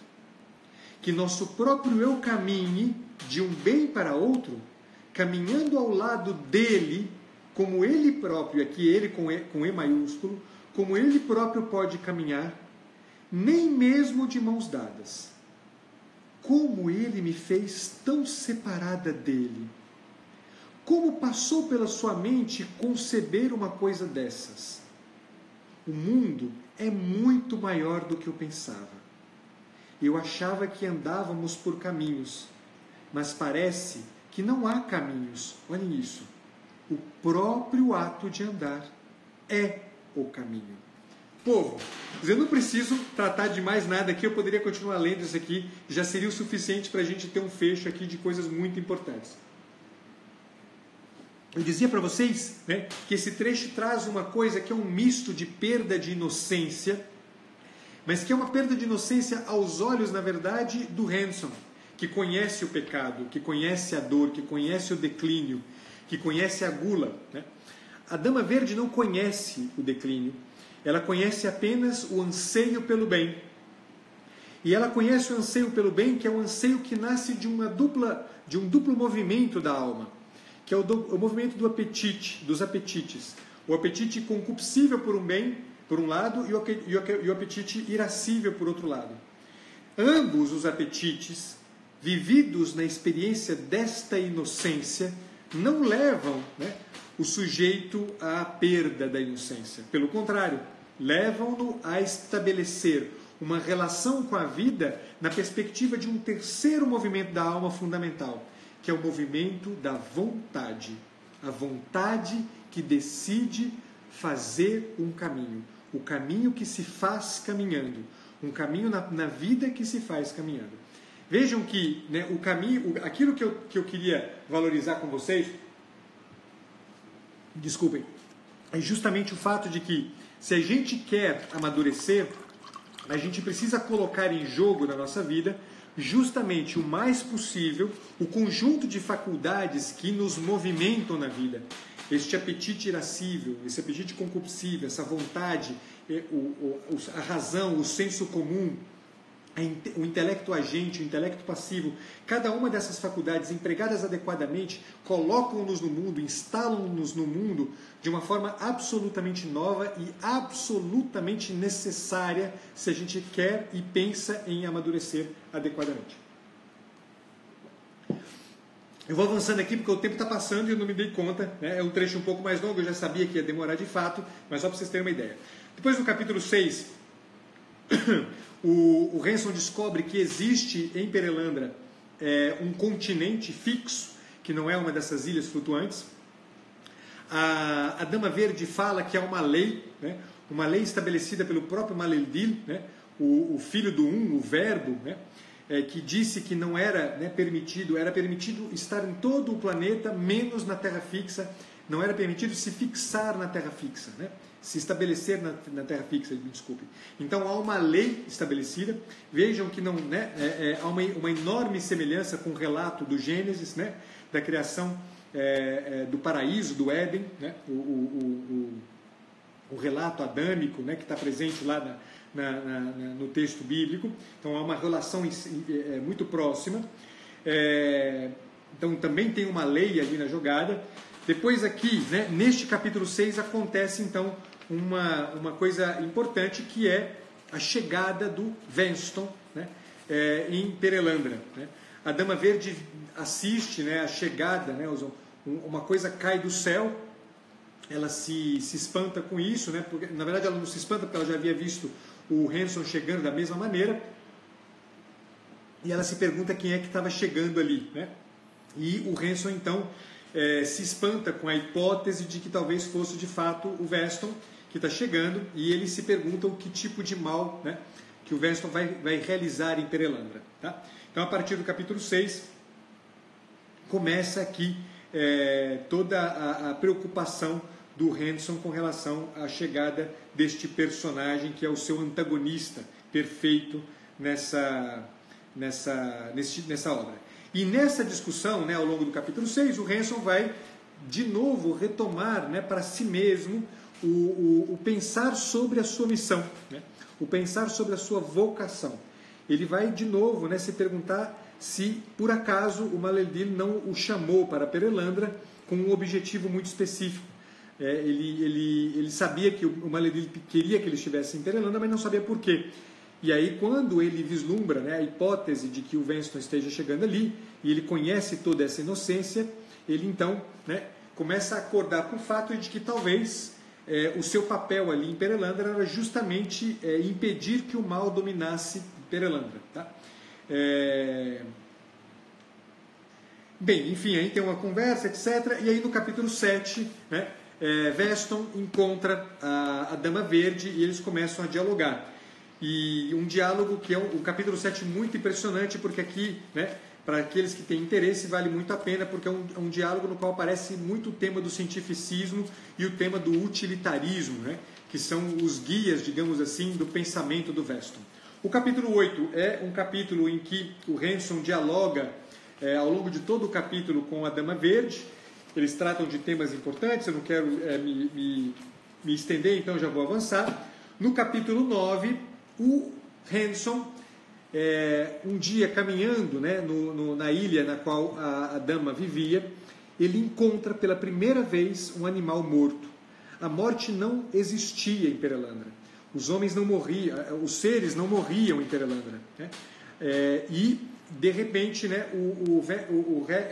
A: Que nosso próprio eu caminhe de um bem para outro, caminhando ao lado dele, como ele próprio, aqui ele com E maiúsculo, como ele próprio pode caminhar, nem mesmo de mãos dadas. Como ele me fez tão separada dele? Como passou pela sua mente conceber uma coisa dessas? O mundo é muito maior do que eu pensava. Eu achava que andávamos por caminhos, mas parece que não há caminhos. Olhem isso. O próprio ato de andar é o caminho. Povo, eu não preciso tratar de mais nada aqui, eu poderia continuar lendo isso aqui, já seria o suficiente para a gente ter um fecho aqui de coisas muito importantes. Eu dizia para vocês, né, que esse trecho traz uma coisa que é um misto de perda de inocência, mas que é uma perda de inocência aos olhos, na verdade, do Hanson, que conhece o pecado, que conhece a dor, que conhece o declínio, que conhece a gula, né? A Dama Verde não conhece o declínio, ela conhece apenas o anseio pelo bem. E ela conhece o anseio pelo bem, que é um anseio que nasce de um duplo movimento da alma, que é o movimento do apetite, dos apetites. O apetite concupiscível por um bem, por um lado, e o apetite irascível por outro lado. Ambos os apetites, vividos na experiência desta inocência, não levam, né, o sujeito à perda da inocência. Pelo contrário, levam-no a estabelecer uma relação com a vida na perspectiva de um terceiro movimento da alma fundamental, que é o movimento da vontade. A vontade que decide fazer um caminho. O caminho que se faz caminhando. Um caminho na vida que se faz caminhando. Vejam que, né, o caminho, aquilo que eu queria valorizar com vocês, desculpem, é justamente o fato de que, se a gente quer amadurecer, a gente precisa colocar em jogo na nossa vida justamente o mais possível o conjunto de faculdades que nos movimentam na vida. Este apetite irascível, esse apetite concupiscível, essa vontade, a razão, o senso comum, o intelecto agente, o intelecto passivo, cada uma dessas faculdades empregadas adequadamente colocam-nos no mundo, instalam-nos no mundo de uma forma absolutamente nova e absolutamente necessária se a gente quer e pensa em amadurecer adequadamente. Eu vou avançando aqui porque o tempo está passando e eu não me dei conta, né? É um trecho um pouco mais longo, eu já sabia que ia demorar de fato, mas só para vocês terem uma ideia. Depois no capítulo 6, o Hanson descobre que existe em Perelandra um continente fixo, que não é uma dessas ilhas flutuantes. A Dama Verde fala que há uma lei, né? Uma lei estabelecida pelo próprio Maleldil, né? O filho do o verbo, né? Que disse que não era, né, permitido, era permitido estar em todo o planeta, menos na Terra fixa, não era permitido se fixar na Terra fixa, né? Se estabelecer na Terra fixa, me desculpe. Então há uma lei estabelecida, vejam que não, né, há uma enorme semelhança com o relato do Gênesis, né, da criação do paraíso, do Éden, né, o relato adâmico, né, que está presente lá no texto bíblico. Então há uma relação muito próxima. Então também tem uma lei ali na jogada. Depois aqui, né, neste capítulo 6, acontece então uma coisa importante, que é a chegada do Venston, né, em Perelandra, né. A Dama Verde assiste, né, a chegada, né, uma coisa cai do céu, ela se espanta com isso, né, porque, na verdade ela não se espanta porque ela já havia visto o Hanson chegando da mesma maneira, e ela se pergunta quem é que estava chegando ali, né? E o Hanson então se espanta com a hipótese de que talvez fosse de fato o Venston que está chegando, e ele se pergunta o que tipo de mal, né, que o Venston vai realizar em Perelandra, tá? Então, a partir do capítulo 6, começa aqui toda a preocupação do Hanson com relação à chegada deste personagem que é o seu antagonista perfeito nessa obra. E nessa discussão, né, ao longo do capítulo 6, o Hanson vai de novo retomar, né, para si mesmo o pensar sobre a sua missão, né, o pensar sobre a sua vocação. Ele vai de novo, né, se perguntar se por acaso o Mal-el-Dil não o chamou para Perelandra com um objetivo muito específico. Ele sabia que o Mal-el-Dil queria que ele estivesse em Perelandra, mas não sabia por quê. E aí, quando ele vislumbra, né, a hipótese de que o Venston esteja chegando ali, e ele conhece toda essa inocência, ele então, né, começa a acordar com o fato de que talvez o seu papel ali em Perelandra era justamente impedir que o mal dominasse Perelandra. Tá? Bem, enfim, aí tem uma conversa, etc. E aí no capítulo 7, né, Veston encontra a Dama Verde e eles começam a dialogar. E um diálogo que é o capítulo 7 muito impressionante, porque aqui, né, para aqueles que têm interesse, vale muito a pena, porque é um diálogo no qual aparece muito o tema do cientificismo e o tema do utilitarismo, né, que são os guias, digamos assim, do pensamento do Veston. O capítulo 8 é um capítulo em que o Hanson dialoga ao longo de todo o capítulo com a Dama Verde. Eles tratam de temas importantes, eu não quero me estender, então já vou avançar. No capítulo 9, o Hanson, um dia caminhando, né, na ilha na qual a dama vivia, ele encontra pela primeira vez um animal morto. A morte não existia em Perelandra. Os homens não morriam, os seres não morriam em Perelandra. Né? E, de repente, né, o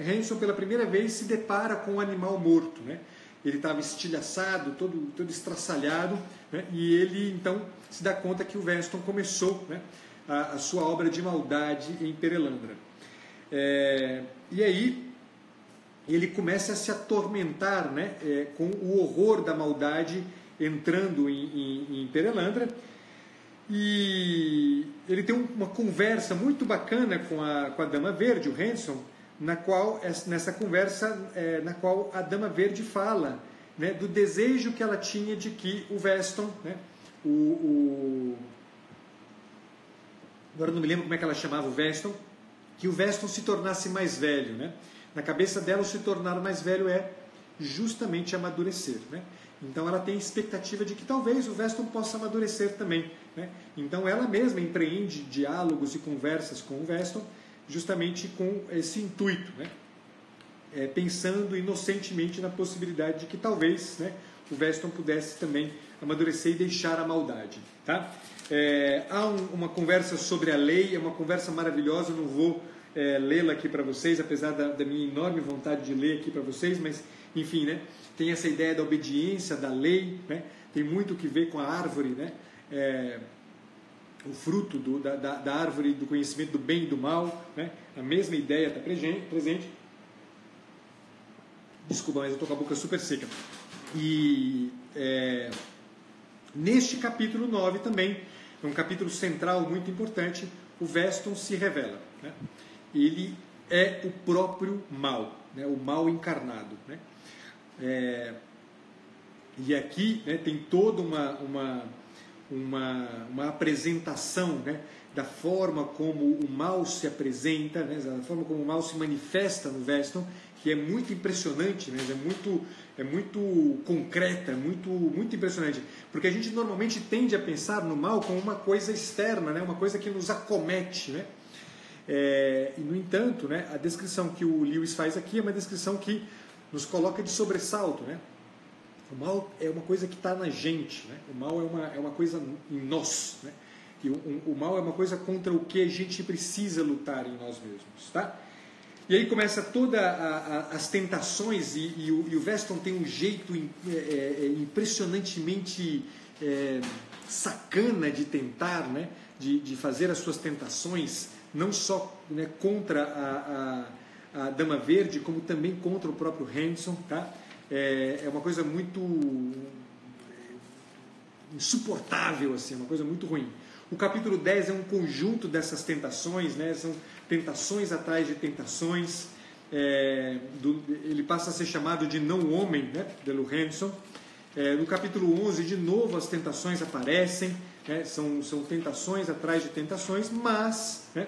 A: Hanson pela primeira vez se depara com um animal morto. Né? Ele estava estilhaçado, todo estraçalhado, né? E ele então se dá conta que o Veston começou, né, a sua obra de maldade em Perelandra. E aí ele começa a se atormentar, né, com o horror da maldade entrando em Perelandra. E ele tem uma conversa muito bacana com a Dama Verde, o Hanson, nessa conversa na qual a Dama Verde fala, né, do desejo que ela tinha de que o Veston, né, agora não me lembro como é que ela chamava o Veston, que o Veston se tornasse mais velho. Né? Na cabeça dela, o se tornar mais velho é justamente amadurecer. Né? Então ela tem expectativa de que talvez o Veston possa amadurecer também. Né? Então ela mesma empreende diálogos e conversas com o Veston justamente com esse intuito, né? Pensando inocentemente na possibilidade de que talvez, né, o Veston pudesse também amadurecer e deixar a maldade. Tá? Há uma conversa sobre a lei, é uma conversa maravilhosa, eu não vou lê-la aqui para vocês, apesar da minha enorme vontade de ler aqui para vocês, mas enfim, né, tem essa ideia da obediência, da lei, né, tem muito que ver com a árvore, né, o fruto da árvore do conhecimento do bem e do mal, né, a mesma ideia está presente. Desculpa, mas eu estou com a boca super seca. E neste capítulo 9 também, é um capítulo central muito importante, o Veston se revela. Né? Ele é o próprio mal, né? O mal encarnado. Né? E aqui, né, tem toda uma apresentação, né, da forma como o mal se apresenta, né, da forma como o mal se manifesta no Veston, que é muito impressionante, né, é muito concreta, muito impressionante, porque a gente normalmente tende a pensar no mal como uma coisa externa, né, uma coisa que nos acomete, né? E no entanto, né, a descrição que o Lewis faz aqui é uma descrição que nos coloca de sobressalto, né? O mal é uma coisa que está na gente, né? O mal é uma coisa em nós, né? E o mal é uma coisa contra o que a gente precisa lutar em nós mesmos, tá? E aí começa todas as tentações, e o Veston tem um jeito impressionantemente sacana de tentar, né? De fazer as suas tentações, não só, né, contra a Dama Verde, como também contra o próprio Hanson, tá? É uma coisa muito insuportável, assim, uma coisa muito ruim. O capítulo 10 é um conjunto dessas tentações, né? São tentações atrás de tentações. Ele passa a ser chamado de não-homem, né? Pelo Hanson. No capítulo 11, de novo, as tentações aparecem, né? São tentações atrás de tentações, mas, né,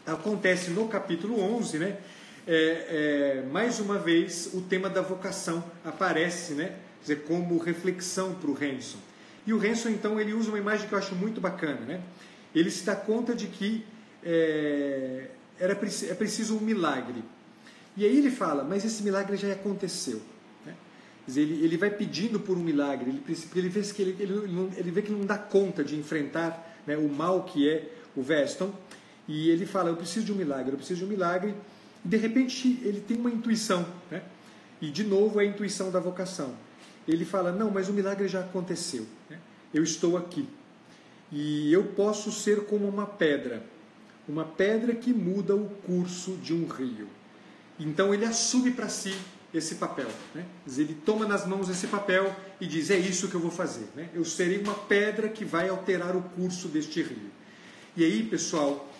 A: acontece no capítulo 11, né, mais uma vez, o tema da vocação aparece, né? Quer dizer, como reflexão para o Hanson. E o Hanson, então, ele usa uma imagem que eu acho muito bacana, né? Ele se dá conta de que é preciso um milagre. E aí ele fala, mas esse milagre já aconteceu. Né? Quer dizer, ele vai pedindo por um milagre, ele vê que não dá conta de enfrentar, né, o mal que é o Weston, e ele fala, eu preciso de um milagre, e de repente ele tem uma intuição, né? E de novo é a intuição da vocação. Ele fala, não, mas o milagre já aconteceu, né? Eu estou aqui, e eu posso ser como uma pedra que muda o curso de um rio. Então ele assume para si esse papel, né? Ele toma nas mãos esse papel e diz, é isso que eu vou fazer, né? Eu serei uma pedra que vai alterar o curso deste rio. E aí, pessoal,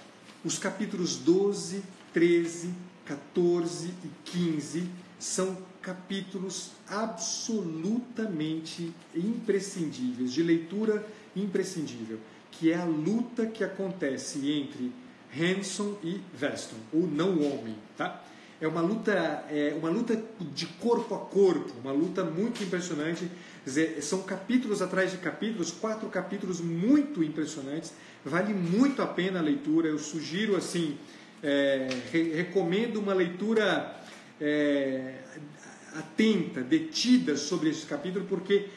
A: os capítulos 12, 13, 14 e 15 são capítulos absolutamente imprescindíveis, de leitura imprescindível, que é a luta que acontece entre Hanson e Weston, o não-homem, tá? É uma luta de corpo a corpo, uma luta muito impressionante. Quer dizer, são capítulos atrás de capítulos, 4 capítulos muito impressionantes. Vale muito a pena a leitura. Eu sugiro, assim, recomendo uma leitura atenta, detida sobre esse capítulo, porque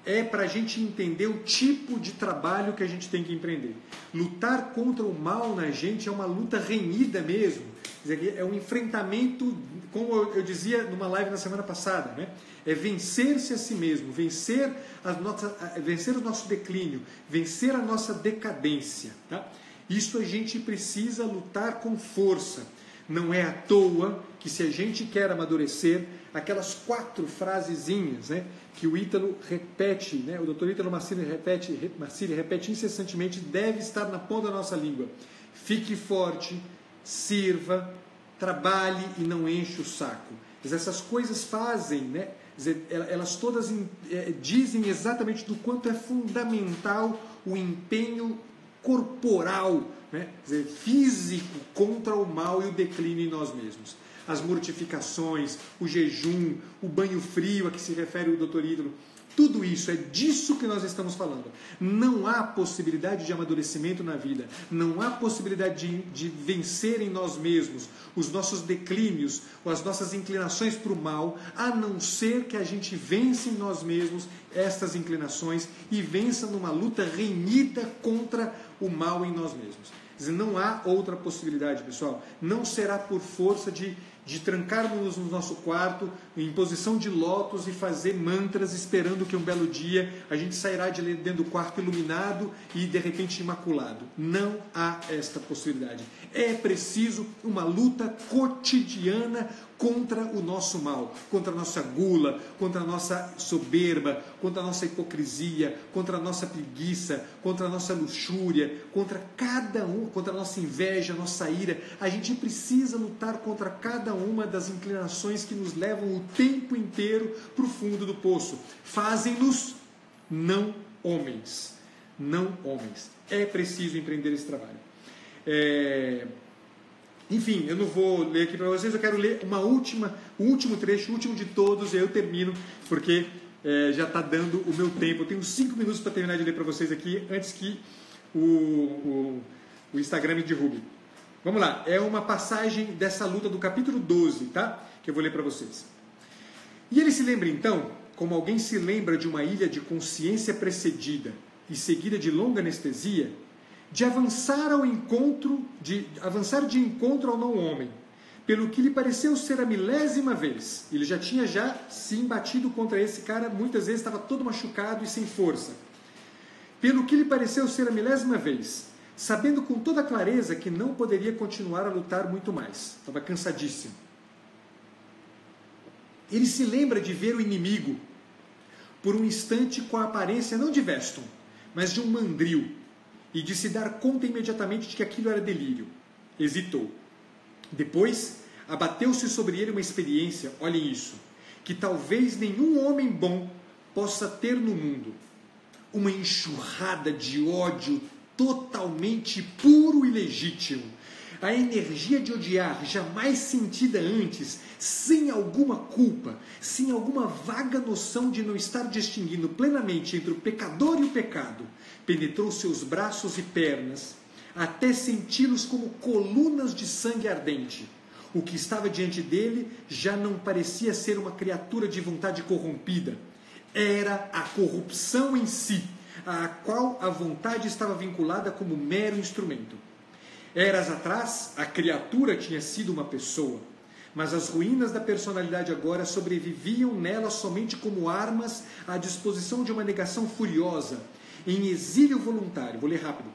A: é para a gente entender o tipo de trabalho que a gente tem que empreender. Lutar contra o mal na gente é uma luta renhida mesmo. Quer dizer, é um enfrentamento, como eu dizia numa live na semana passada, né? É vencer-se a si mesmo, vencer o nosso declínio, vencer a nossa decadência. Tá? Isso a gente precisa lutar com força. Não é à toa que, se a gente quer amadurecer, aquelas 4 frasezinhas, né, que o Ítalo repete, né, o Dr. Ítalo Marcilli repete incessantemente, deve estar na ponta da nossa língua. Fique forte, sirva, trabalhe e não enche o saco. Essas coisas fazem, né, elas todas dizem exatamente do quanto é fundamental o empenho corporal, né, físico contra o mal e o declínio em nós mesmos. As mortificações, o jejum, o banho frio a que se refere o Dr. Ítalo, tudo isso, é disso que nós estamos falando. Não há possibilidade de amadurecimento na vida, não há possibilidade de vencer em nós mesmos os nossos declínios, ou as nossas inclinações para o mal, a não ser que a gente vença em nós mesmos estas inclinações e vença numa luta renhida contra o mal em nós mesmos. Quer dizer, não há outra possibilidade, pessoal. Não será por força de trancarmos no nosso quarto em posição de lótus e fazer mantras esperando que um belo dia a gente sairá de dentro do quarto iluminado e de repente imaculado. Não há esta possibilidade. É preciso uma luta cotidiana contra o nosso mal, contra a nossa gula, contra a nossa soberba, contra a nossa hipocrisia, contra a nossa preguiça, contra a nossa luxúria, contra a nossa inveja, a nossa ira. A gente precisa lutar contra cada uma das inclinações que nos levam o tempo inteiro para o fundo do poço. Fazem-nos não homens. Não homens. É preciso empreender esse trabalho. Enfim, eu não vou ler aqui para vocês, eu quero ler o último trecho, o último de todos, e aí eu termino, porque já está dando o meu tempo. Eu tenho 5 minutos para terminar de ler para vocês aqui, antes que o Instagram me derrube. Vamos lá, é uma passagem dessa luta do capítulo 12, tá? Que eu vou ler para vocês. E ele se lembra então, como alguém se lembra de uma ilha de consciência precedida e seguida de longa anestesia, de avançar de encontro ao não-homem, pelo que lhe pareceu ser a milésima vez. Ele já tinha se embatido contra esse cara, muitas vezes estava todo machucado e sem força. Pelo que lhe pareceu ser a milésima vez, sabendo com toda clareza que não poderia continuar a lutar muito mais. Estava cansadíssimo. Ele se lembra de ver o inimigo, por um instante com a aparência não de Weston, mas de um mandril, e de se dar conta imediatamente de que aquilo era delírio. Hesitou. Depois, abateu-se sobre ele uma experiência, olhem isso, que talvez nenhum homem bom possa ter no mundo. Uma enxurrada de ódio totalmente puro e legítimo. a energia de odiar jamais sentida antes, sem alguma culpa, sem alguma vaga noção de não estar distinguindo plenamente entre o pecador e o pecado, penetrou seus braços e pernas, até senti-los como colunas de sangue ardente. O que estava diante dele já não parecia ser uma criatura de vontade corrompida. Era a corrupção em si, a qual a vontade estava vinculada como mero instrumento. Eras atrás, a criatura tinha sido uma pessoa, mas as ruínas da personalidade agora sobreviviam nela somente como armas à disposição de uma negação furiosa, em exílio voluntário. Vou ler rápido.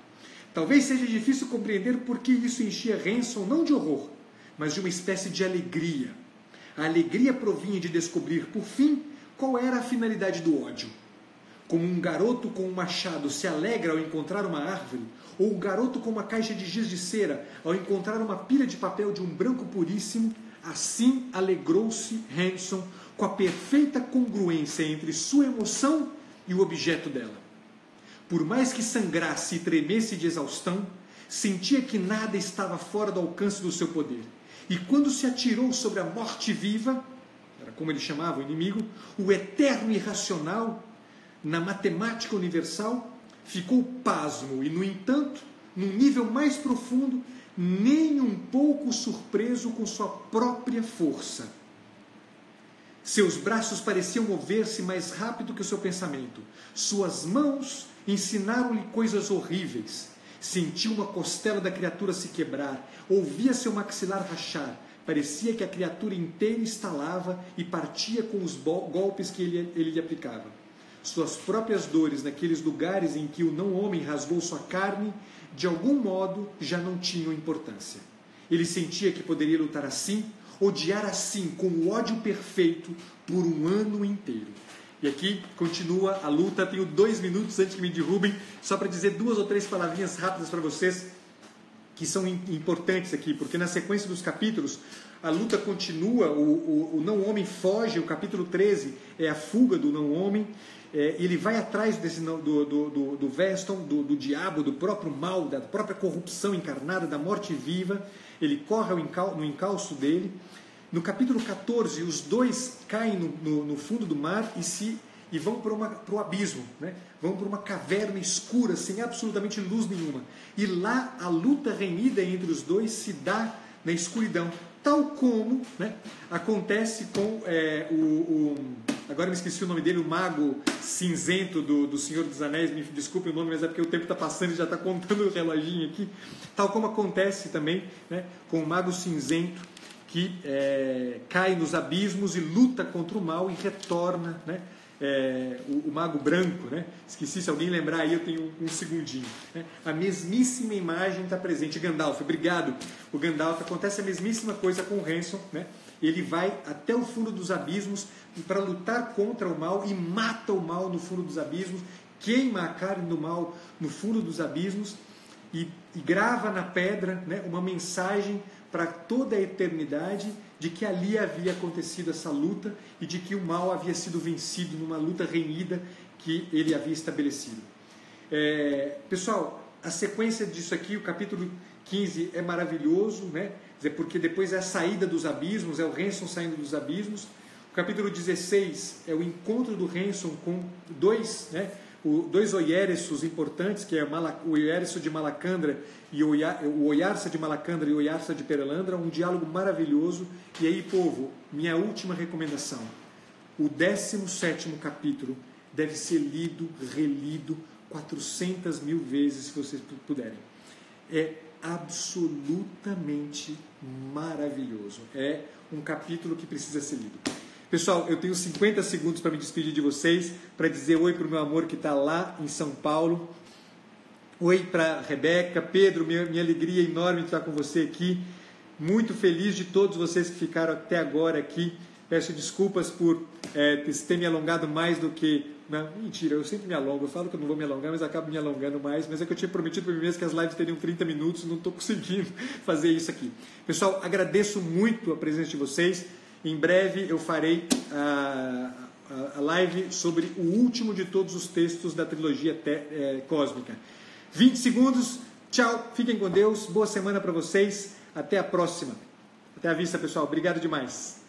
A: Talvez seja difícil compreender por que isso enchia Hanson não de horror, mas de uma espécie de alegria. A alegria provinha de descobrir, por fim, qual era a finalidade do ódio. Como um garoto com um machado se alegra ao encontrar uma árvore, ou o garoto com uma caixa de giz de cera ao encontrar uma pilha de papel de um branco puríssimo, assim alegrou-se Hanson com a perfeita congruência entre sua emoção e o objeto dela. Por mais que sangrasse e tremesse de exaustão, sentia que nada estava fora do alcance do seu poder. E quando se atirou sobre a morte viva, era como ele chamava o inimigo, o eterno irracional, na matemática universal, ficou pasmo e, no entanto, num nível mais profundo, nem um pouco surpreso com sua própria força. Seus braços pareciam mover-se mais rápido que o seu pensamento. Suas mãos ensinaram-lhe coisas horríveis. Sentiu uma costela da criatura se quebrar, ouvia seu maxilar rachar. Parecia que a criatura inteira estalava e partia com os golpes que ele lhe aplicava. Suas próprias dores naqueles lugares em que o não-homem rasgou sua carne, de algum modo já não tinham importância. Ele sentia que poderia lutar assim, odiar assim, com o ódio perfeito, por um ano inteiro. E aqui continua a luta. Tenho 2 minutos antes que me derrubem, só para dizer 2 ou 3 palavrinhas rápidas para vocês, que são importantes aqui, porque na sequência dos capítulos, a luta continua, o não-homem foge, o capítulo 13 é a fuga do não-homem, ele vai atrás do Veston, do diabo, do próprio mal, da própria corrupção encarnada, da morte viva, ele corre no encalço dele. No capítulo 14, os dois caem no fundo do mar e vão para o abismo, né? Vão para uma caverna escura, sem absolutamente luz nenhuma. E lá a luta renhida entre os dois se dá na escuridão, tal como, né, acontece com agora me esqueci o nome dele, o mago cinzento do Senhor dos Anéis, me desculpe o nome, mas é porque o tempo está passando e já está contando o reloginho aqui, tal como acontece também, né, com o mago cinzento, que cai nos abismos e luta contra o mal e retorna, né, o mago branco, né? Esqueci, se alguém lembrar aí eu tenho um segundinho, né? A mesmíssima imagem está presente. Gandalf, obrigado. O Gandalf, acontece a mesmíssima coisa com o Hanson, né? Ele vai até o fundo dos abismos para lutar contra o mal e mata o mal no fundo dos abismos, queima a carne do mal no fundo dos abismos e grava na pedra, né, uma mensagem para toda a eternidade de que ali havia acontecido essa luta e de que o mal havia sido vencido numa luta renhida que ele havia estabelecido. Pessoal, a sequência disso aqui, o capítulo 15 é maravilhoso, né? Porque depois é a saída dos abismos, é o Hanson saindo dos abismos. O capítulo 16 é o encontro do Hanson com dois Oiérços importantes, que é o Oiérço de Malacandra e o Oyarsa de Malacandra e o Oyarsa de Perelandra, um diálogo maravilhoso. E aí, povo, minha última recomendação: o 17º capítulo deve ser lido, relido 400.000 vezes, se vocês puderem. É absolutamente maravilhoso. É um capítulo que precisa ser lido. Pessoal, eu tenho 50 segundos para me despedir de vocês, para dizer oi para o meu amor que está lá em São Paulo. Oi para Rebeca, Pedro, minha alegria enorme de estar com você aqui. Muito feliz de todos vocês que ficaram até agora aqui. Peço desculpas por ter me alongado mais do que... Não, mentira, eu sempre me alongo. Eu falo que eu não vou me alongar, mas acabo me alongando mais. Mas é que eu tinha prometido para mim mesmo que as lives teriam 30 minutos e não estou conseguindo fazer isso aqui. Pessoal, agradeço muito a presença de vocês. Em breve eu farei a live sobre o último de todos os textos da trilogia cósmica. 20 segundos, tchau, fiquem com Deus, boa semana para vocês. Até a próxima. Até a vista, pessoal. Obrigado demais.